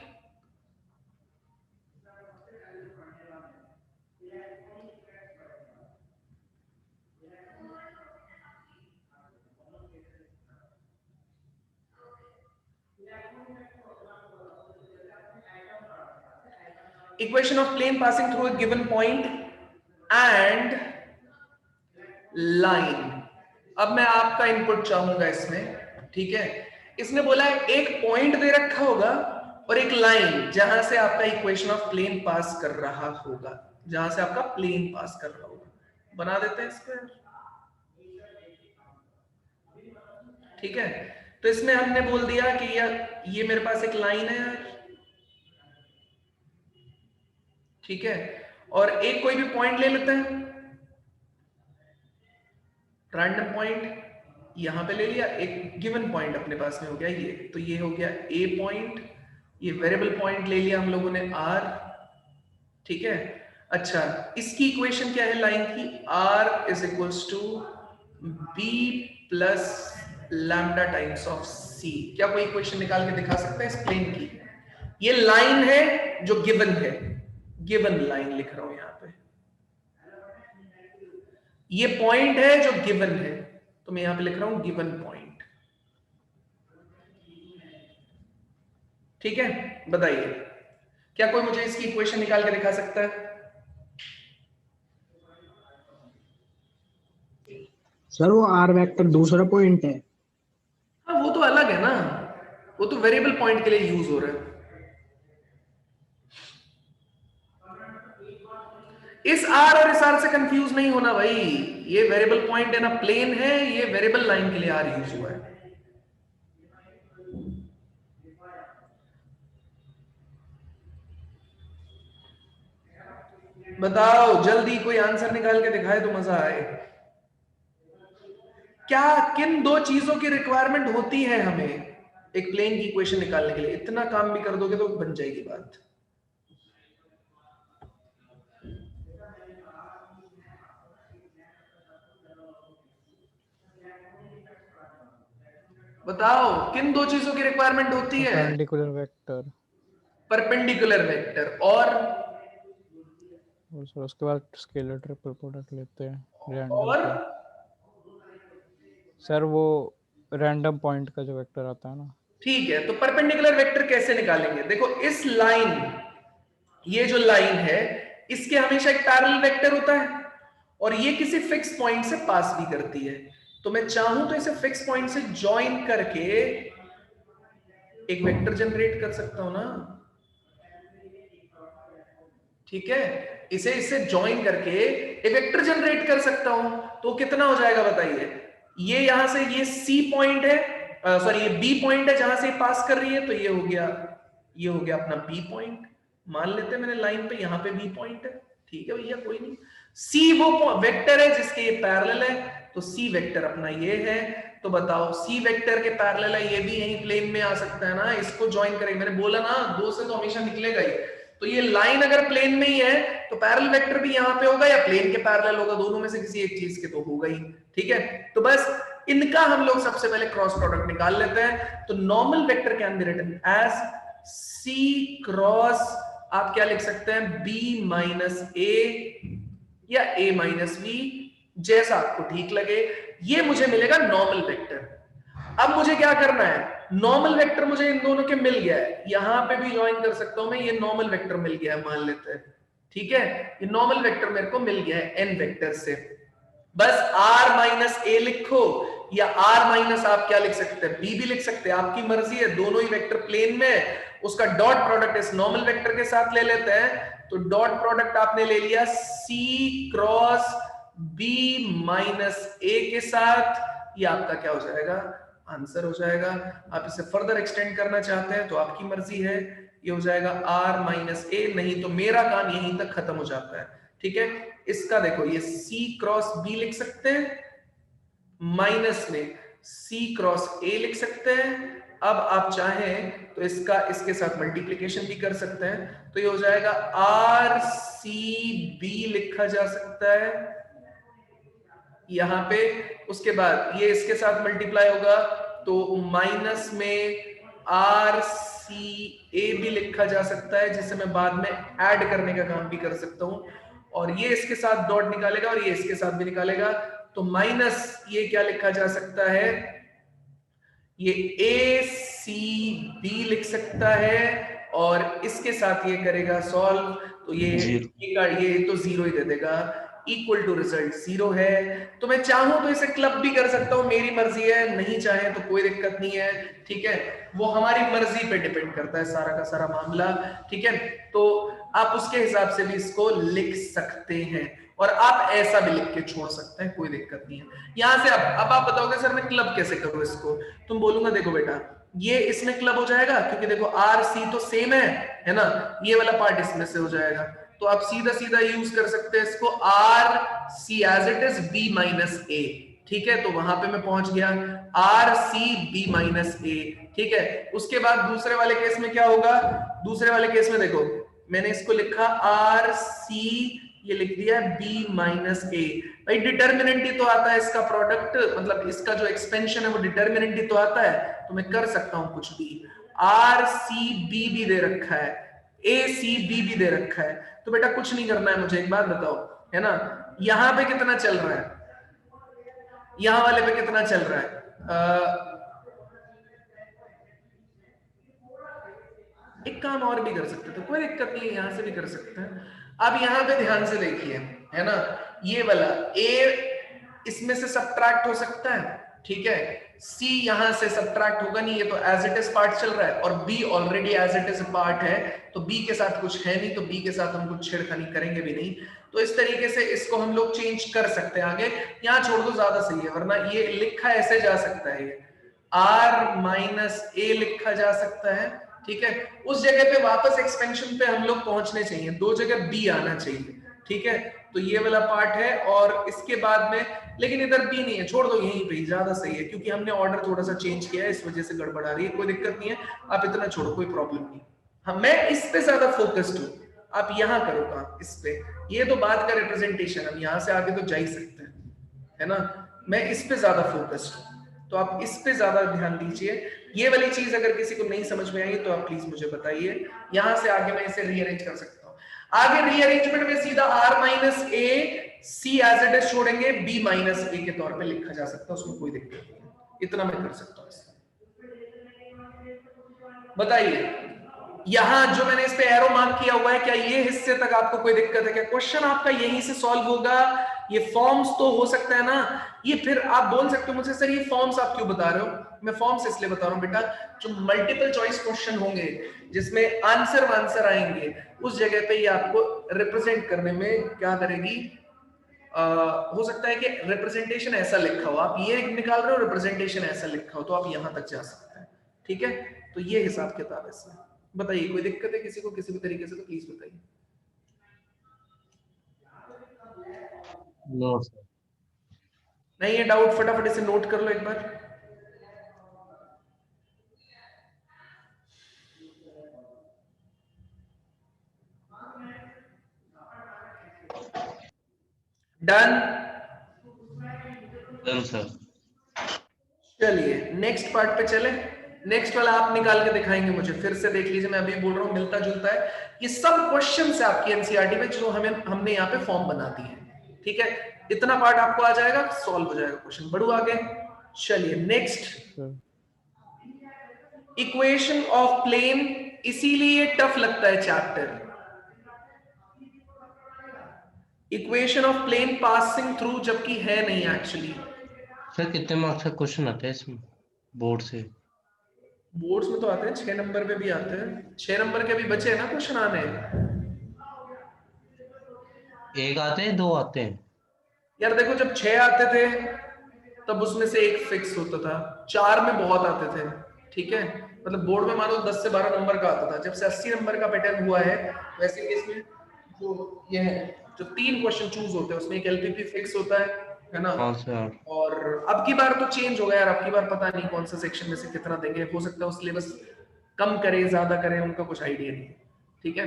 equation of plane passing through a given point and line। अब मैं आपका इनपुट चाहूंगा इसमें, ठीक है। इसने बोला है एक पॉइंट दे रखा होगा और एक लाइन जहां से आपका इक्वेशन ऑफ प्लेन पास कर रहा होगा, जहां से आपका प्लेन पास कर रहा होगा। बना देते हैं इसको, ठीक है। तो इसमें हमने बोल दिया कि यार ये मेरे पास एक लाइन है यार, ठीक है, और एक कोई भी पॉइंट ले लेते हैं, रैंडम पॉइंट यहां पे ले लिया, एक गिवन पॉइंट अपने पास में हो गया ये, तो ये हो गया ए पॉइंट, ये वेरिएबल पॉइंट ले लिया हम लोगों ने आर, ठीक है। अच्छा, इसकी इक्वेशन क्या है लाइन की, R is equals to B plus lambda times of C. क्या कोई इक्वेशन निकाल के दिखा सकता है इस प्लेन की? ये लाइन है जो गिवन है, गिवन लाइन लिख रहा हूं यहां पे, ये पॉइंट है जो गिवन है, तो मैं यहां पे लिख रहा हूं गिवन पॉइंट, ठीक है। बताइए क्या कोई मुझे इसकी इक्वेशन निकाल के दिखा सकता है? सर वो आर वेक्टर दूसरा पॉइंट है। हाँ वो तो अलग है ना, वो तो वेरिएबल पॉइंट के लिए यूज हो रहा है। इस आर और इस आर से कंफ्यूज नहीं होना भाई, ये वेरिएबल पॉइंट है ना, प्लेन है, ये वेरिएबल लाइन के लिए आर यूज हुआ है। बताओ जल्दी, कोई आंसर निकाल के दिखाए तो मजा आए। क्या किन दो चीजों की रिक्वायरमेंट होती है हमें एक प्लेन की इक्वेशन निकालने के लिए? इतना काम भी कर दोगे तो बन जाएगी बात। बताओ किन दो चीजों की रिक्वायरमेंट होती है? परपेंडिकुलर वेक्टर, परपेंडिकुलर वेक्टर और सर उसके बाद स्केलर ट्रिपल प्रोडक्ट लेते हैं रैंडम और का। सर वो रैंडम पॉइंट का जो वेक्टर आता है ना। ठीक है, तो परपेंडिकुलर वेक्टर कैसे निकालेंगे? देखो इस लाइन, ये जो लाइन है इसके हमेशा एक पैरेलल वेक्टर होता है और ये किसी फिक्स पॉइंट से पास भी करती है। तो मैं चाहूं तो इसे फिक्स पॉइंट से ज्वाइन करके एक वेक्टर जनरेट कर सकता हूं ना, ठीक है, इसे इससे ज्वाइन करके एक वेक्टर जनरेट कर सकता हूं। तो कितना हो जाएगा बताइए? ये यहां से ये सी पॉइंट है, सॉरी ये बी पॉइंट है जहां से पास कर रही है, तो ये हो गया, ये हो गया अपना बी पॉइंट। मान लेते हैं मैंने लाइन पे यहां पे बी पॉइंट है, ठीक है भैया कोई नहीं। सी वो वेक्टर है जिसके ये पैरेलल है, तो सी वेक्टर अपना ये है। तो बताओ सी वेक्टर के पैरेलल है, ये भी यही प्लेन में आ सकता है ना, इसको ज्वाइन करेंगे। मैंने बोला ना दो से तो हमेशा निकलेगा ही। तो ये लाइन अगर प्लेन में ही है तो पैरेलल वेक्टर भी यहां पे होगा या प्लेन के पैरेलल होगा, दोनों में से किसी एक चीज के तो होगा ही, ठीक है। तो बस इनका हम लोग सबसे पहले क्रॉस प्रोडक्ट निकाल लेते हैं। तो normal vector can be written as C cross, आप क्या लिख सकते हैं, बी माइनस ए या ए माइनस बी, जैसा आपको ठीक लगे। ये मुझे मिलेगा नॉर्मल वेक्टर। अब मुझे क्या करना है, नॉर्मल वेक्टर मुझे इन दोनों के मिल गया है, यहां पे भी ज्वाइन कर सकता हूं मैं, ये नॉर्मल वेक्टर मिल गया है मान लेते हैं, ठीक है। ये नॉर्मल वेक्टर मेरे को मिल गया है एन वेक्टर से। बस r माइनस ए लिखो या r माइनस आप क्या लिख सकते हैं, b भी लिख सकते हैं, आपकी मर्जी है। दोनों ही वेक्टर प्लेन में, उसका डॉट प्रोडक्ट इस नॉर्मल वेक्टर के साथ ले लेते हैं। तो डॉट प्रोडक्ट आपने ले लिया c cross b minus a के साथ, ये आपका क्या हो जाएगा, आंसर हो जाएगा। आप इसे फर्दर एक्सटेंड करना चाहते हैं तो आपकी मर्जी है, ये हो जाएगा r माइनस ए, नहीं तो मेरा काम यहीं तक खत्म हो जाता है, ठीक है। इसका देखो ये c क्रॉस b लिख सकते हैं, माइनस में c क्रॉस a लिख सकते हैं। अब आप चाहें तो इसका इसके साथ मल्टीप्लिकेशन भी कर सकते हैं, तो ये हो जाएगा r c b लिखा जा सकता है यहां पे। उसके बाद ये इसके साथ मल्टीप्लाई होगा तो माइनस में आर सी ए भी लिखा जा सकता है, जिसे मैं बाद में ऐड करने का काम भी कर सकता हूं। और ये इसके साथ डॉट निकालेगा और ये इसके साथ भी निकालेगा, तो माइनस ये क्या लिखा जा सकता है, ये ए सी बी लिख सकता है और इसके साथ ये करेगा सॉल्व, तो ये तो जीरो ही दे देगा, इक्वल टू रिजल्ट जीरो है। तो मैं चाहूं तो इसे क्लब भी कर सकता हूं, मेरी मर्जी है, नहीं चाहे तो कोई दिक्कत नहीं है, ठीक है। वो हमारी मर्जी पे डिपेंड करता है सारा का सारा मामला, ठीक है। तो आप उसके हिसाब से भी इसको लिख सकते हैं और आप ऐसा भी लिख के छोड़ सकते हैं, कोई दिक्कत नहीं है। यहां से अब आप बताओगे सर मैं क्लब कैसे करूं इसको, तुम बोलूंगा देखो बेटा ये इसमें क्लब हो जाएगा, क्योंकि देखो आर सी तो सेम है ना, ये वाला पार्ट इसमें से हो जाएगा। तो आप सीधा सीधा यूज कर सकते हैं इसको, R C as it is B minus A, ठीक है। तो वहां पे मैं पहुंच गया, R C B minus A, ठीक है। उसके बाद दूसरे वाले केस में क्या होगा, दूसरे वाले केस में देखो मैंने इसको लिखा आर सी, ये लिख दिया बी माइनस ए। भाई डिटर्मिनेंट ही तो आता है इसका प्रोडक्ट, मतलब इसका जो एक्सपेंशन है वो डिटर्मिनेंट ही तो आता है, तो मैं कर सकता हूं कुछ भी। आर सी बी भी दे रखा है, ए सी बी भी दे रखा है, तो बेटा कुछ नहीं करना है मुझे, एक बात बताओ, है ना, यहां पे कितना चल रहा है, यहां वाले पे कितना चल रहा है, एक काम और भी कर सकते थे, कोई दिक्कत नहीं है, यहां से भी कर सकते हैं। अब यहाँ पे ध्यान से देखिए, है ना, ये वाला ए इसमें से सब्ट्रैक्ट हो सकता है, ठीक है, सी यहां से सब्ट्रैक्ट होगा नहीं, ये तो एज इट इज पार्ट चल रहा है, और B already as it is part है, तो बी के साथ कुछ है नहीं, तो बी के साथ हम कुछ छेड़खानी करेंगे भी नहीं। तो इस तरीके से इसको हम लोग चेंज कर सकते हैं आगे, यहाँ छोड़ दो ज्यादा सही है, वरना ये लिखा ऐसे जा सकता है, ये आर माइनस ए लिखा जा सकता है, ठीक है। उस जगह पे वापस एक्सपेंशन पे हम लोग पहुंचने चाहिए, दो जगह बी आना चाहिए, ठीक है। तो ये वाला पार्ट है, और इसके बाद में, लेकिन इधर बी नहीं है, छोड़ दो यहीं पे, ज्यादा सही है, क्योंकि हमने ऑर्डर थोड़ा सा चेंज किया है, इस वजह से गड़बड़ आ रही है, कोई दिक्कत नहीं है, आप इतना छोड़ो, कोई प्रॉब्लम नहीं। हाँ, मैं इस पे ज्यादा फोकस्ड हूँ, आप यहाँ करो काम इस पे, ये तो बात का रिप्रेजेंटेशन, हम यहाँ से आगे तो जा ही सकते हैं, है ना, मैं इस पे ज्यादा फोकस्ड हूँ, तो आप इस पे ज्यादा ध्यान दीजिए। ये वाली चीज अगर किसी को नहीं समझ में आई तो आप प्लीज मुझे बताइए, यहां से आगे मैं इसे रीअरेंज कर सकता हूँ। आगे रीअरेंजमेंट में सीधा r minus A C as it is छोड़ेंगे, b माइनस ए के तौर पे लिखा जा सकता है, उसमें कोई दिक्कत नहीं है, इतना मैं कर सकता हूँ। बताइए, यहां जो मैंने इस पे एरो मार्क किया हुआ है, क्या ये हिस्से तक आपको कोई दिक्कत है क्या? क्वेश्चन आपका यहीं से सॉल्व होगा, ये फॉर्म्स तो हो सकता है ना, ये फिर आप बोल सकते हो मुझे, सर ये फॉर्म्स आप क्यों बता रहे हो? मैं फॉर्म्स इसलिए बता रहा हूं बेटा, जो मल्टीपल चॉइस क्वेश्चन होंगे जिसमें आंसर आएंगे, उस जगह पे ये आपको रिप्रेजेंट करने में क्या करेगी, हो सकता है कि रिप्रेजेंटेशन ऐसा लिखा हो, आप ये निकाल रहे हो, रिप्रेजेंटेशन ऐसा लिखा हो, तो आप यहां तक जा सकते हैं, ठीक है। तो ये हिसाब किताब है इसमें। बताइए, कोई दिक्कत है किसी को किसी भी तरीके से, तो प्लीज बताइए। No sir. नहीं है डाउट, फटाफट इसे नोट कर लो एक बार। डन। Done sir. चलिए नेक्स्ट पार्ट पे चले। नेक्स्ट वाला आप निकाल के दिखाएंगे मुझे, फिर से देख लीजिए, मैं अभी बोल रहा हूं मिलता जुलता है, ये सब क्वेश्चन है आपकी एनसीईआरटी में जो हमने यहाँ पे फॉर्म बना दी है, ठीक है। इतना पार्ट आपको आ जाएगा, सॉल्व हो जाएगा क्वेश्चन, बढ़ू आगे। चलिए नेक्स्ट, इक्वेशन ऑफ प्लेन, इसीलिए टफ लगता है chapter. Equation of plane passing through, जबकि है नहीं एक्चुअली। सर कितने मार्क्स का क्वेश्चन आता है इसमें बोर्ड से? बोर्ड्स में तो आते हैं, 6 नंबर पे भी आते हैं, 6 नंबर के भी बचे हैं ना क्वेश्चन आने। एक आते हैं, दो आते हैं? यार देखो, जब 6 आते थे तब उसमें से एक फिक्स होता था, 4 में बहुत आते थे, ठीक है, मतलब बोर्ड में मानो 10 से 12 नंबर का आता था। जब से 80 नंबर का पैटर्न हुआ है, वैसे केस में जो ये है, जो 3 क्वेश्चन चूज होते हैं उसमें एक एलपीपी फिक्स होता है ना। हाँ सर। और अब की बार तो चेंज हो गया यार, अब की बार पता नहीं कौन सा सेक्शन में से कितना देंगे, हो सकता है उस सिलेबस कम करे ज्यादा करे, उनका कुछ आइडिया नहीं, ठीक है।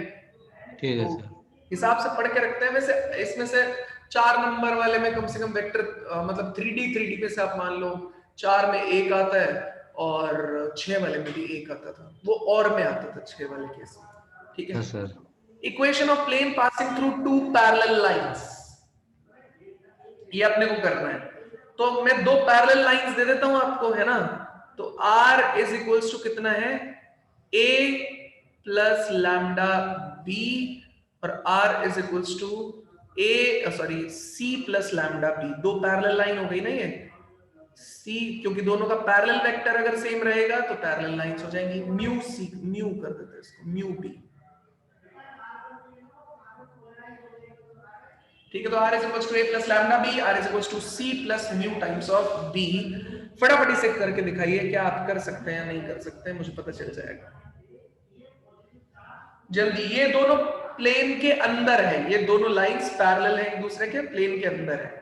ठीक है तो सर। हिसाब से पढ़ के रखते हैं। वैसे इसमें से 4 नंबर वाले में कम से कम वेक्टर, मतलब 3D पे से आप मान लो 4 में एक आता है, और 6 वाले में भी एक आता था, वो और में आता था 6 वाले केस में, ठीक हाँ है। Sir. Equation of plane passing through 2 parallel lines, ये अपने को करना है। तो मैं 2 पैरेलल लाइंस दे देता हूं आपको, है ना। तो R इज इक्वल्स टू कितना है, A प्लस लैम्डा B, और R is equals to C plus lambda B। 2 parallel line हो गई ना ये, C, क्योंकि दोनों का पैरेलल वेक्टर अगर सेम रहेगा तो पैरेलल लाइंस हो जाएंगी। म्यू C, म्यू कर देते हैं इसको, म्यू B, ठीक है। तो R is equals to A plus lambda B, R is equals to C plus mu times of B। फटाफट इसे करके दिखाइए, क्या आप कर सकते हैं या नहीं कर सकते हैं, मुझे पता चल जाएगा जल्दी। ये दोनों प्लेन के अंदर है, ये दोनों लाइंस पैरेलल है एक दूसरे के, प्लेन के अंदर है।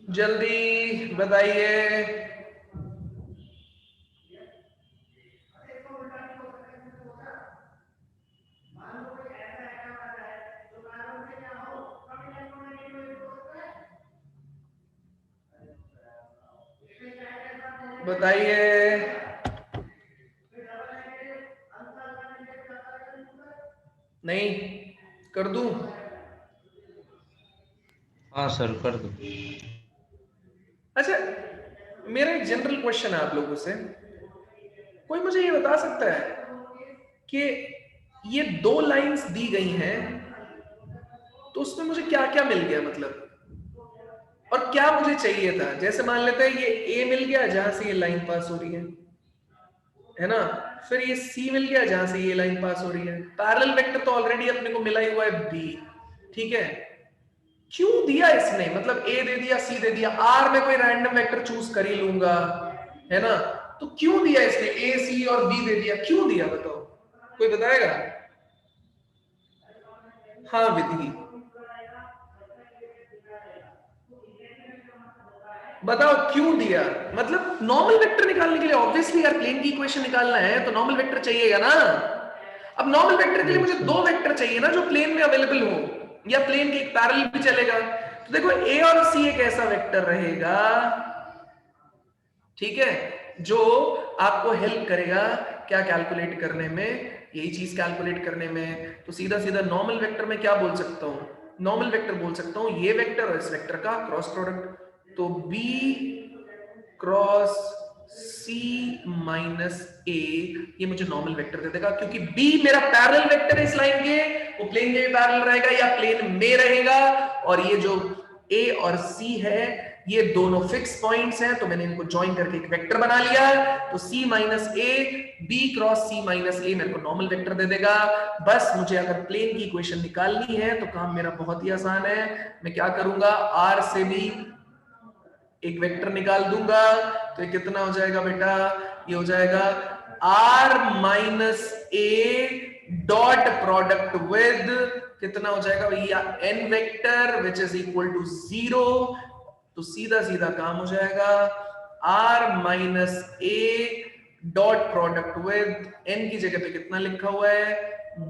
जल्दी बताइए। बताइए। नहीं कर दूं? हाँ सर कर दो। अच्छा, मेरा एक जनरल क्वेश्चन है आप लोगों से। कोई मुझे ये बता सकता है कि ये दो लाइंस दी गई हैं, तो उसमें मुझे क्या क्या मिल गया, मतलब और क्या मुझे चाहिए था? जैसे मान लेते हैं ये ए मिल गया जहां से ये लाइन पास हो रही है ना, फिर ये सी मिल गया जहां से ये लाइन पास हो रही है। पैरेलल वेक्टर तो ऑलरेडी अपने को मिला ही हुआ है बी, ठीक है। क्यों दिया इसने, मतलब ए दे दिया, सी दे दिया, आर में कोई रैंडम वेक्टर चूज कर ही लूंगा, है ना, तो क्यों दिया इसने ए सी और बी दे दिया, क्यों दिया बताओ, कोई बताएगा? हाँ विधि बताओ क्यों दिया। मतलब नॉर्मल वेक्टर निकालने के लिए ऑब्वियसली यार प्लेन की इक्वेशन निकालना है तो नॉर्मल वेक्टर चाहिएगा ना। अब नॉर्मल वेक्टर के लिए मुझे दो वेक्टर चाहिए ना जो प्लेन में अवेलेबल हो, या प्लेन के एक पैरेलल भी चलेगा। तो देखो ए और सी एक ऐसा वेक्टर रहेगा, ठीक है, जो आपको हेल्प करेगा क्या कैलकुलेट करने में, यही चीज कैलकुलेट करने में। तो सीधा सीधा नॉर्मल वेक्टर में क्या बोल सकता हूं, नॉर्मल वेक्टर बोल सकता हूं ये वेक्टर और इस वेक्टर का क्रॉस प्रोडक्ट। तो b cross c minus a ये मुझे नॉर्मल वेक्टर दे देगा, क्योंकि b मेरा पैरेलल वेक्टर है इस लाइन के, वो प्लेन के पैरेलल रहेगा या प्लेन में रहेगा, और ये जो a और c है ये दोनों फिक्स पॉइंट्स हैं, तो मैंने इनको ज्वाइन करके एक वेक्टर बना लिया। तो c minus a, b cross c minus a मेरे को नॉर्मल वेक्टर दे देगा। बस मुझे अगर प्लेन की इक्वेशन निकालनी है तो काम मेरा बहुत ही आसान है। मैं क्या करूंगा, r से भी एक वेक्टर निकाल दूंगा, तो ये कितना हो जाएगा बेटा, ये हो जाएगा r minus a dot product with कितना हो जाएगा भैया, n vector which is equal to 0। तो सीधा सीधा काम हो जाएगा r minus a dot product with n की जगह पे कितना लिखा हुआ है,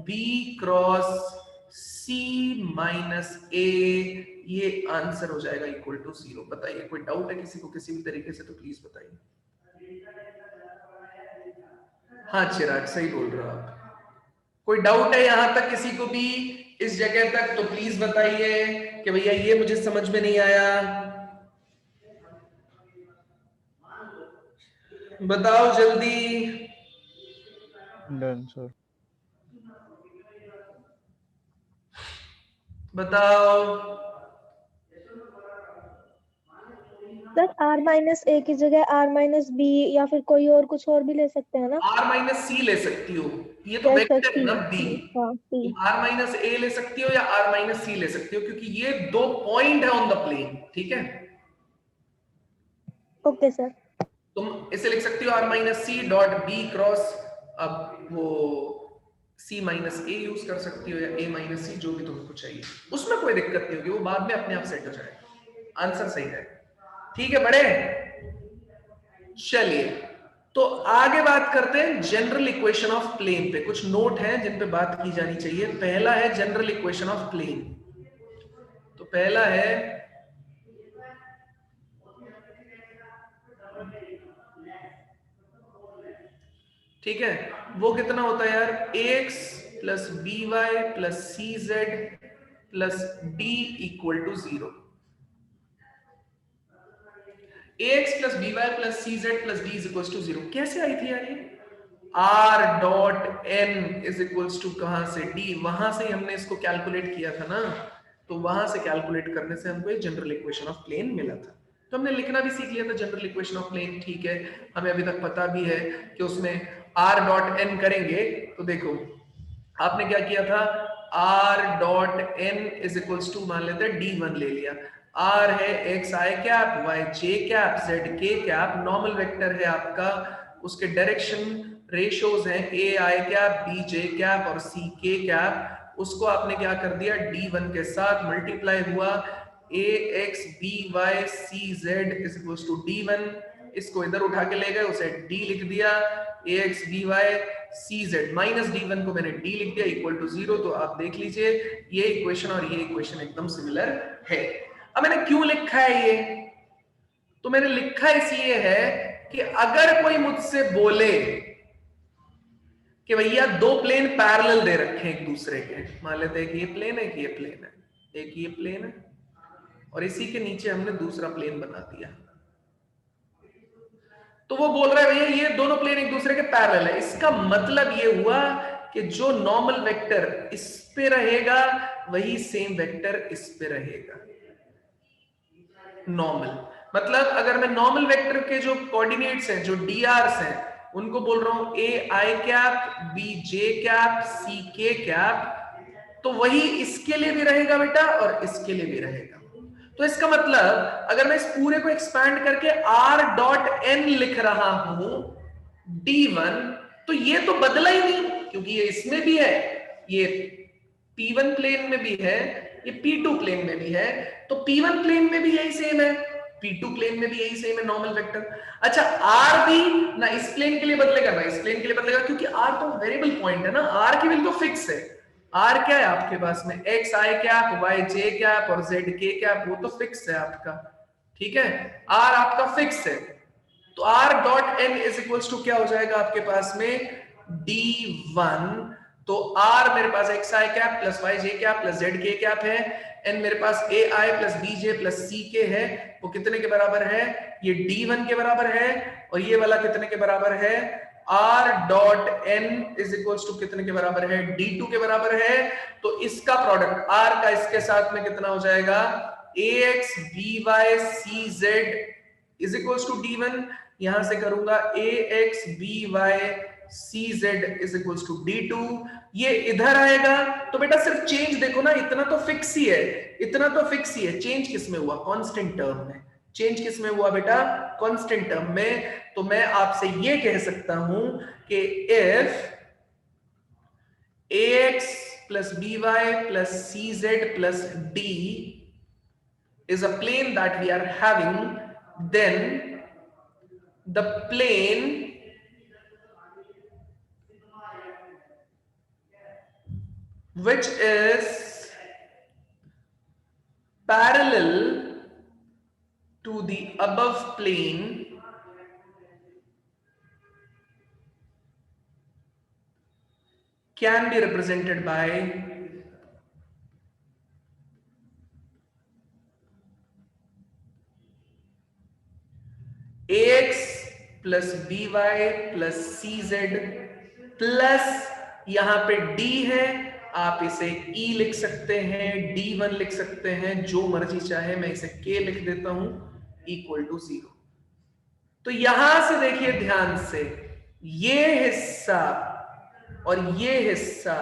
b cross c minus a, ये आंसर हो जाएगा इक्वल टू 0। बताइए कोई डाउट है किसी को किसी भी तरीके से, तो प्लीज बताइए। हाँ चिराग सही बोल रहे हो आप। कोई डाउट है यहां तक किसी को भी इस जगह तक, तो प्लीज बताइए कि भैया ये मुझे समझ में नहीं आया। बताओ जल्दी। Done sir. बताओ। सर आर माइनस ए की जगह आर माइनस बी या फिर कोई और कुछ और भी ले सकते हैं ना? r माइनस सी ले सकती हो, ये तो यस सर, वेक्टर है सी ना b। हाँ सी। तुम r माइनस a ले सकती हो या r माइनस सी ले सकती हो, क्योंकि ये दो पॉइंट है ऑन द प्लेन, ठीक है। Okay sir. तुम इसे लिख सकती हो r minus C dot B cross, अब वो c माइनस a यूज कर सकती हो या a माइनस सी, जो भी तुमको चाहिए, उसमें कोई दिक्कत नहीं होगी, वो बाद में अपने आप सेट हो जाएगा, आंसर सही है, ठीक है बड़े। चलिए तो आगे बात करते हैं जनरल इक्वेशन ऑफ प्लेन पे। कुछ नोट हैं जिन पे बात की जानी चाहिए। पहला है जनरल इक्वेशन ऑफ प्लेन। तो पहला है ठीक है, वो कितना होता है यार, ax plus B Y plus C Z plus D equal to 0। ax plus B Y plus C Z plus D is equal to 0 कैसे आई थी यार ये? r dot n is equals to कहां से, d, वहां से हमने इसको कैलकुलेट किया था ना, तो वहां से कैलकुलेट करने से हमको एक जनरल इक्वेशन ऑफ प्लेन मिला था। तो हमने लिखना भी सीख लिया था जनरल इक्वेशन ऑफ प्लेन, ठीक है। हमें अभी तक पता भी है कि उसमें r डॉट n करेंगे, तो देखो आपने क्या किया था, r dot n is equals to मान लेते हैं d1 ले लिया, r है x i cap, y j cap, z k cap, normal vector है आपका, उसके डायरेक्शन रेशियोज हैं a i cap, b j cap और c k कैप, उसको आपने क्या कर दिया d1 के साथ मल्टीप्लाई हुआ axbycz is equals to d1, इसको इधर उठा के ले गए, उसे d लिख दिया, axbycz माइनस d1 को मैंने d लिख दिया इक्वल टू 0। तो आप देख लीजिए ये इक्वेशन और ये इक्वेशन एकदम सिमिलर है। अब मैंने क्यों लिखा है ये, तो मैंने लिखा इसलिए है कि अगर कोई मुझसे बोले कि भैया दो प्लेन पैरेलल दे रखे हैं एक दूसरे के, मान लेते हैं कि ये प्लेन है, कि ये प्लेन है, एक ये प्लेन है और इसी के नीचे हमने दूसरा प्लेन बना दिया, तो वो बोल रहा है भैया ये दोनों प्लेन एक दूसरे के पैरेलल है। इसका मतलब ये हुआ कि जो नॉर्मल वेक्टर इस पे रहेगा वही सेम वेक्टर इस पे रहेगा। नॉर्मल मतलब अगर मैं नॉर्मल वेक्टर के जो कोऑर्डिनेट्स हैं, जो डीआरस हैं, उनको बोल रहा हूं ए आई कैप, बी जे कैप, सी के कैप, तो वही इसके लिए भी रहेगा बेटा और इसके लिए भी रहेगा। तो इसका मतलब अगर मैं इस पूरे को एक्सपैंड करके r डॉट n लिख रहा हूं d1, तो ये तो बदला ही नहीं, क्योंकि ये इसमें भी है, ये p1 प्लेन में भी है, ये p2 प्लेन में भी है, तो p1 प्लेन में भी यही सेम है, p2 प्लेन में भी यही सेम है नॉर्मल वेक्टर। अच्छा r भी ना इस प्लेन के लिए बदलेगा ना इस प्लेन के लिए बदलेगा, क्योंकि r तो वेरिएबल पॉइंट है ना, r की वैल्यू तो फिक्स है। r क्या है आपके पास में, x i cap, y j cap और z k कैप, वो तो फिक्स है आपका, ठीक है, r आपका फिक्स है। तो r dot n is equals to क्या हो जाएगा आपके पास में d1, तो r मेरे पास x i cap plus y j cap plus z k cap है, n मेरे पास a i plus b j plus c k है, वो कितने के बराबर है, ये d1 के बराबर है, और ये वाला कितने के बराबर है, r dot n is equals to कितने के बराबर है, d2 के बराबर है। तो इसका प्रोडक्ट r का इसके साथ में कितना हो जाएगा, ax by cz is equals to d1, यहां से करूंगा ax by cz is equals to d2, ये इधर आएगा। तो बेटा सिर्फ चेंज देखो ना, इतना तो फिक्स ही है, इतना तो फिक्स ही है, चेंज किस में हुआ, कांस्टेंट टर्म में। चेंज किस में हुआ बेटा, कांस्टेंट टर्म में। तो मैं आपसे ये कह सकता हूं कि if ax plus by plus cz plus d is a plane that we are having, then the plane which is parallel to the above plane can be represented by ax plus by plus cz plus यहां पे d है, आप इसे e लिख सकते हैं, d1 लिख सकते हैं, जो मर्जी चाहे, मैं इसे k लिख देता हूं, इक्वल टू 0। तो यहां से देखिए ध्यान से, ये हिस्सा और ये हिस्सा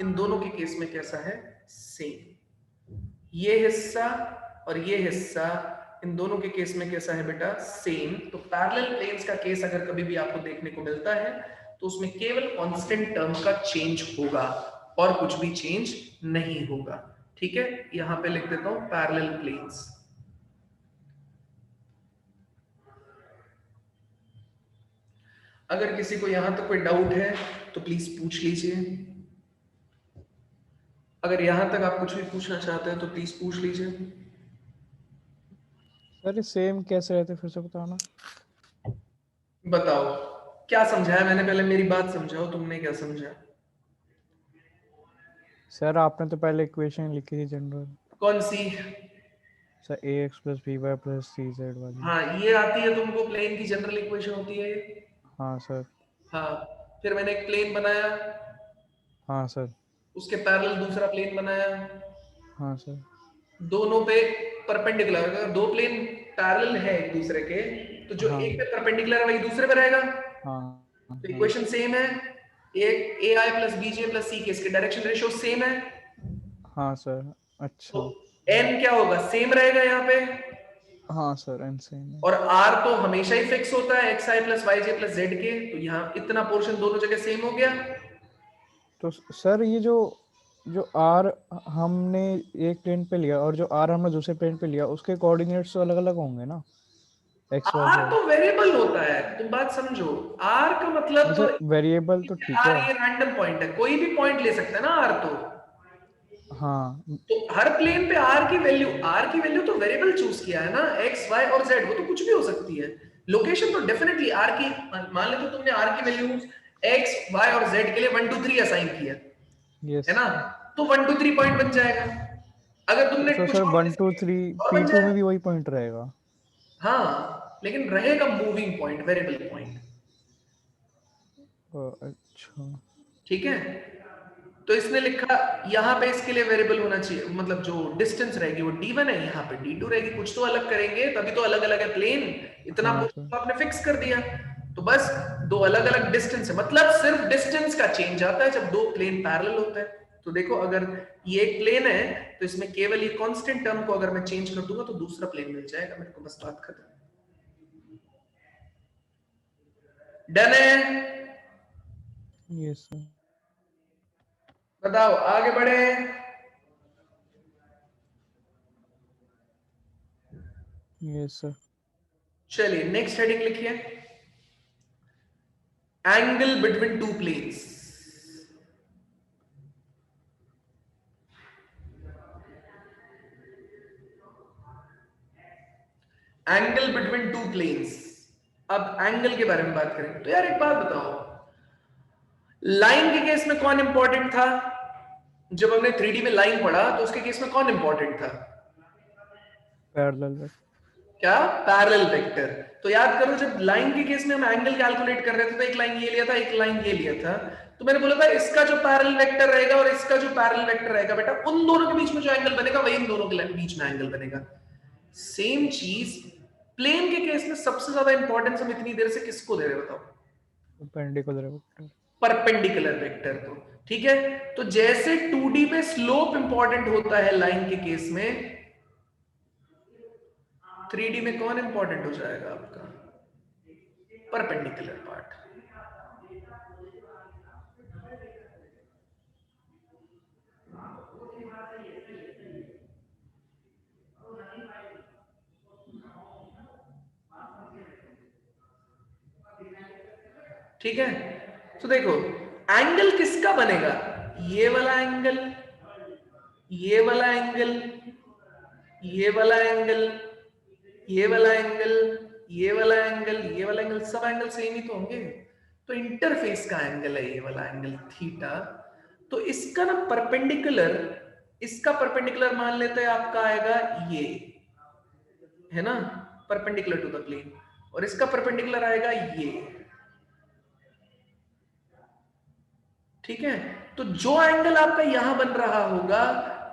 इन दोनों के केस में कैसा है, सेम। ये हिस्सा और ये हिस्सा इन दोनों के केस में कैसा है बेटा, सेम। तो पैरेलल प्लेन्स का केस अगर कभी भी आपको देखने को मिलता है तो उसमें केवल कांस्टेंट टर्म का चेंज होगा और कुछ भी चेंज नहीं होगा, ठीक है। यहां पे लिख देता हूं पैरेलल प्लेन्स। अगर किसी को यहां तक कोई डाउट है तो प्लीज पूछ लीजिए। अगर यहां तक आप कुछ भी पूछना चाहते हैं तो प्लीज पूछ लीजिए। सर सेम कैसे रहते, फिर से बताना। बताओ क्या समझाया मैंने, पहले मेरी बात समझाओ, तुमने क्या समझा। सर आपने तो पहले इक्वेशन लिखी थी जनरल। कौन सी? Sir ax plus by plus cz वाली। हाँ ये आती है तुमको, प्लेन की जनरल इक्वेशन होती है ये। हाँ सर। हाँ फिर मैंने एक प्लेन बनाया, हाँ सर। उसके पैरेलल दूसरा प्लेन बनाया, हाँ सर। दोनों पे परपेंडिकुलर, अगर दो प्लेन पैरेलल है एक दूसरे के तो जो एक पे परपेंडिकुलर है वही दूसरे पे रहेगा। हाँ तो इक्वेशन सेम है, एक ai plus bj plus c के, इसके डायरेक्शन रेशियो सेम है। हाँ सर। अच्छा। तो n क्या होगा, सेम रहेगा यहाँ पे। हाँ सर n सेम है। और r तो हमेशा ही फिक्स होता है, xi plus yj plus zk, तो यहाँ इतना पोर्शन दोनों जगह सेम हो गया। तो सर ये जो जो आर हमने एक प्लेन पे लिया और जो आर हमने दूसरे प्लेन पे लिया उसके कोऑर्डिनेट्स तो अलग अलग होंगे ना, एक्स वाई आर जेड। तो वेरिएबल होता है, तुम बात समझो। आर का मतलब तो सर वेरिएबल तो ठीक आर है। ये रैंडम पॉइंट है, कोई भी पॉइंट ले सकता है ना आर तो। हाँ तो हर प्लेन पे आर की वैल्यू तो वेरिएबल चूज किया है ना, एक्स वाई और जेड, वो तो कुछ भी हो सकती है। लोकेशन तो डेफिनेटली आर की, मान लो तो तुमने आर की वैल्यू एक्स वाई और जेड के लिए 1 2 3 असाइन किया है यस। ना, तो 1 2 3 पॉइंट बन जाएगा। अगर तुमने तो कुछ सर और 1 2 3 और बन P2 में जाएगा। भी वही पॉइंट रहेगा। हाँ लेकिन रहेगा मूविंग पॉइंट, वेरिएबल पॉइंट। अच्छा। ठीक है, तो इसने लिखा यहाँ पे इसके लिए वेरिएबल होना चाहिए, मतलब जो डिस्टेंस रहेगी वो d1 है, यहाँ पे d2 रहेगी। कुछ तो अलग करेंगे तभी तो अलग अलग है प्लेन, इतना हाँ कुछ सर। तो आपने फिक्स कर दिया। तो बस दो अलग अलग डिस्टेंस है, मतलब सिर्फ डिस्टेंस का चेंज आता है जब दो प्लेन पैरेलल होते हैं। तो देखो अगर ये एक प्लेन है तो इसमें केवल ये कांस्टेंट टर्म को अगर मैं चेंज कर दूंगा तो दूसरा प्लेन मिल जाएगा मेरे को, बस बात खत्म। डन है? Yes sir. बताओ आगे बढ़े। Yes sir. चलिए नेक्स्ट हेडिंग लिखिए, angle between two planes. Angle between two planes. अब एंगल के बारे में बात करें तो यार एक बात बताओ, लाइन के केस में कौन इंपॉर्टेंट था? जब हमने 3D में लाइन पढ़ा तो उसके केस में कौन इंपॉर्टेंट था? पैरेलल। क्या? Parallel vector. तो याद करो जब लाइन के केस में हम एंगल कैलकुलेट कर रहे थे तो एक लाइन ये लिया था, एक लाइन ये लिया था। तो मैंने बोला था इसका जो पैरेलल वेक्टर रहेगा और इसका जो पैरेलल वेक्टर रहेगा बेटा, उन दोनों के बीच में जो एंगल बनेगा वही इन दोनों के बीच में एंगल बनेगा। सेम चीज प्लेन के केस में सबसे ज्यादा इंपॉर्टेंस हम इतनी देर से किसको दे रहे बताओ? Perpendicular vector. परपेंडिकुलर वेक्टर को। ठीक है, तो जैसे 2D में स्लोप इंपॉर्टेंट होता है लाइन के केस में, 3D में कौन इंपॉर्टेंट हो जाएगा आपका? Perpendicular part. ठीक है, तो देखो एंगल किसका बनेगा? ये वाला एंगल, ये वाला एंगल, ये वाला एंगल, ये वाला एंगल, ये वाला एंगल, ये वाला एंगल, सब एंगल सेम ही तो होंगे। तो इंटरफेस का एंगल है ये वाला एंगल थीटा। तो इसका ना परपेंडिकुलर, इसका परपेंडिकुलर मान लेते हैं आपका आएगा ये, है ना, परपेंडिकुलर टू द प्लेन। और इसका परपेंडिकुलर आएगा ये। ठीक है, तो जो एंगल आपका यहां बन रहा होगा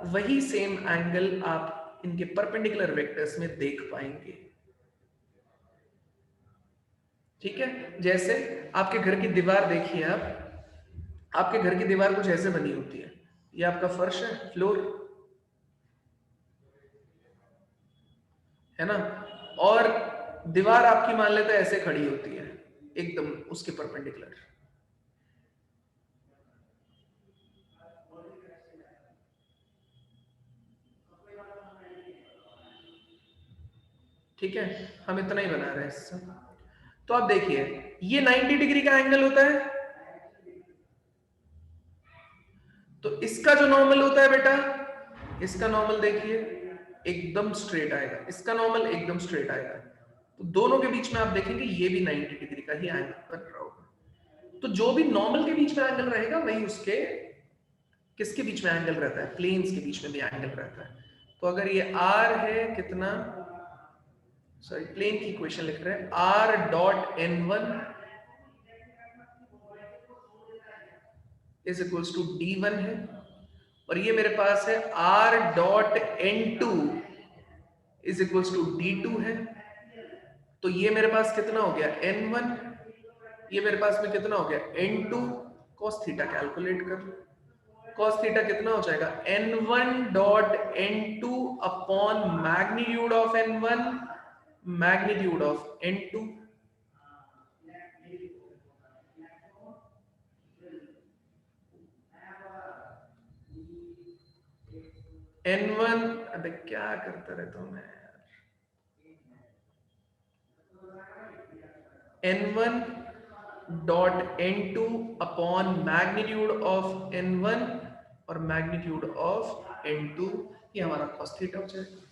वही सेम एंगल आप इनके परपेंडिकुलर वेक्टर्स में देख पाएंगे। ठीक है, जैसे आपके घर की दीवार देखिए आप, आपके घर की दीवार कुछ ऐसे बनी होती है, ये आपका फर्श है, फ्लोर है ना, और दीवार आपकी मान लेते हैं ऐसे खड़ी होती है एकदम उसके परपेंडिकुलर। ठीक है, हम इतना ही बना रहे हैं इससे। तो आप देखिए ये 90 डिग्री का एंगल होता है, तो इसका जो नॉर्मल होता है बेटा, इसका नॉर्मल देखिए एकदम स्ट्रेट आएगा, इसका नॉर्मल एकदम स्ट्रेट आएगा। तो दोनों के बीच में आप देखेंगे ये भी 90 डिग्री का ही एंगल बन रहा होगा। तो जो भी नॉर्मल के बीच में एंगल रहेगा वही उसके किसके बीच में एंगल रहता है? प्लेन्स के बीच में भी एंगल रहता है। तो अगर ये r है कितना, सॉरी प्लेन की इक्वेशन लिख रहे हैं, r dot n1 is equals to d1 है, और ये मेरे पास है r dot n2 is equals to d2 है। तो ये मेरे पास कितना हो गया n1, ये मेरे पास में कितना हो गया n2। cos थीटा कैलकुलेट कर लो, cos थीटा कितना हो जाएगा n1 dot n2 upon magnitude of n1 magnitude of n2। n1, अबे क्या करता रहता हूं मैं, n1 dot n2 upon magnitude of n1 और मैग्नीट्यूड ऑफ n2, ये हमारा cos थीटा हो जाएगा।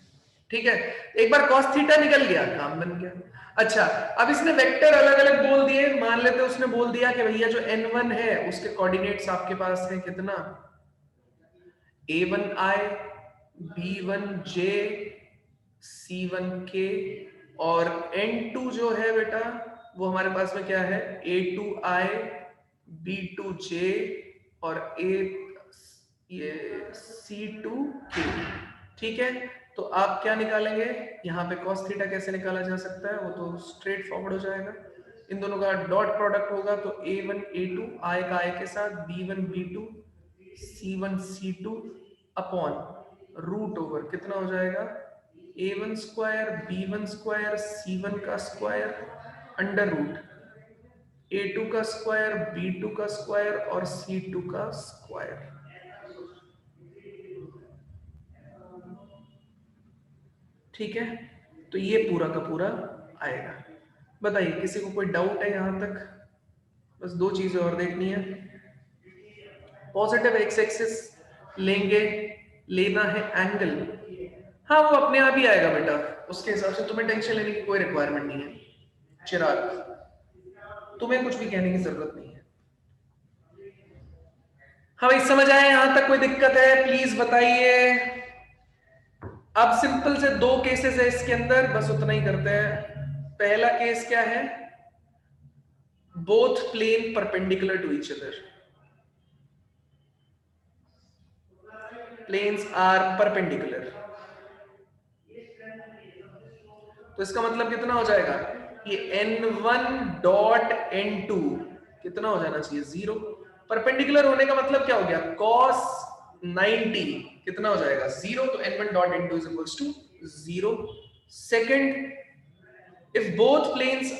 ठीक है, एक बार cos थीटा निकल गया, काम बन गया। अच्छा, अब इसने वेक्टर अलग अलग बोल दिए, मान लेते उसने बोल दिया कि भैया जो n1 है उसके कोऑर्डिनेट्स आपके पास है कितना, a1i, b1j, c1k, और n2 जो है बेटा वो हमारे पास में क्या है, a2i, b2j और ये c2k। ठीक है, तो आप क्या निकालेंगे यहाँ पे, cos थीटा कैसे निकाला जा सकता है, वो तो स्ट्रेट फॉरवर्ड हो जाएगा, इन दोनों का डॉट प्रोडक्ट होगा, तो a1 a2 i का i के साथ b1 b2 c1 c2 upon root over कितना हो जाएगा, a1 square b1 square c1 का स्क्वायर अंडर रूट a2 का स्क्वायर b2 का स्क्वायर और c2 का स्क्वायर। ठीक है, तो ये पूरा का पूरा आएगा। बताइए किसी को कोई डाउट है यहां तक? बस दो चीजें और देखनी है, पॉजिटिव एक्स एक्सिस लेंगे, लेना है एंगल, हाँ वो अपने आप ही आएगा बेटा, उसके हिसाब से तुम्हें टेंशन लेने की कोई रिक्वायरमेंट नहीं है। चिराग, तुम्हें कुछ भी कहने की जरूरत नहीं है। हाँ भाई, समझ आया यहां तक? कोई दिक्कत है प्लीज बताइए। अब सिंपल से दो केसेस है इसके अंदर, बस उतना ही करते हैं। पहला केस क्या है, both plane perpendicular to each other, planes are perpendicular, तो इसका मतलब कितना हो जाएगा, ये n1 डॉट n2 कितना हो जाना चाहिए, 0। परपेंडिकुलर होने का मतलब क्या हो गया, cos 90 कितना हो जाएगा, 0, तो n1 dot n2 is equals to 0। Second, if both planes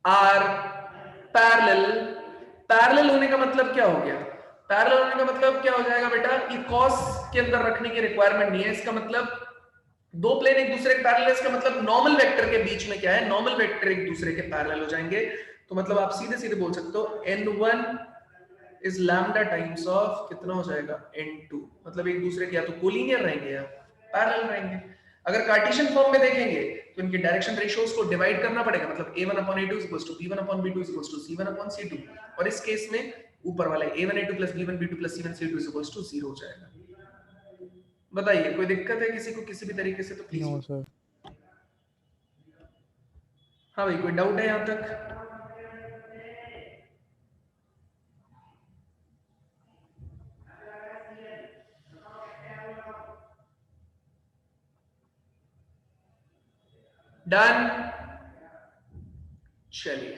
are parallel, parallel होने का मतलब क्या हो गया, पैरेलल होने का मतलब क्या हो जाएगा बेटा, ये cos के अंदर रखने की रिक्वायरमेंट नहीं है, इसका मतलब दो प्लेन एक दूसरे के पैरेलल, इसका मतलब नॉर्मल वेक्टर के बीच में क्या है, नॉर्मल वेक्टर एक दूसरे के पैरेलल हो जाएंगे। तो मतलब आप सीधे सीधे बोल सकते हो n1 is lambda times of कितना हो जाएगा, n2, मतलब एक दूसरे के या तो कोलिनियर रहेंगे या पैरेलल रहेंगे। अगर कार्टेशियन फॉर्म में देखेंगे तो इनके डायरेक्शन रेशियोज को डिवाइड करना पड़ेगा, मतलब a1 upon a2 is equals to b1 upon b2 is equals to c1 upon c2, और इस केस में ऊपर वाला a1 a2 plus b1 b2 plus c1 c2 is equals to 0 हो जाएगा। बताइए कोई दिक्कत है किसी को किसी भी तरीके से, तो प्लीज। No sir. हाँ भाई, कोई डाउट है यहां तक? डन, चलिए।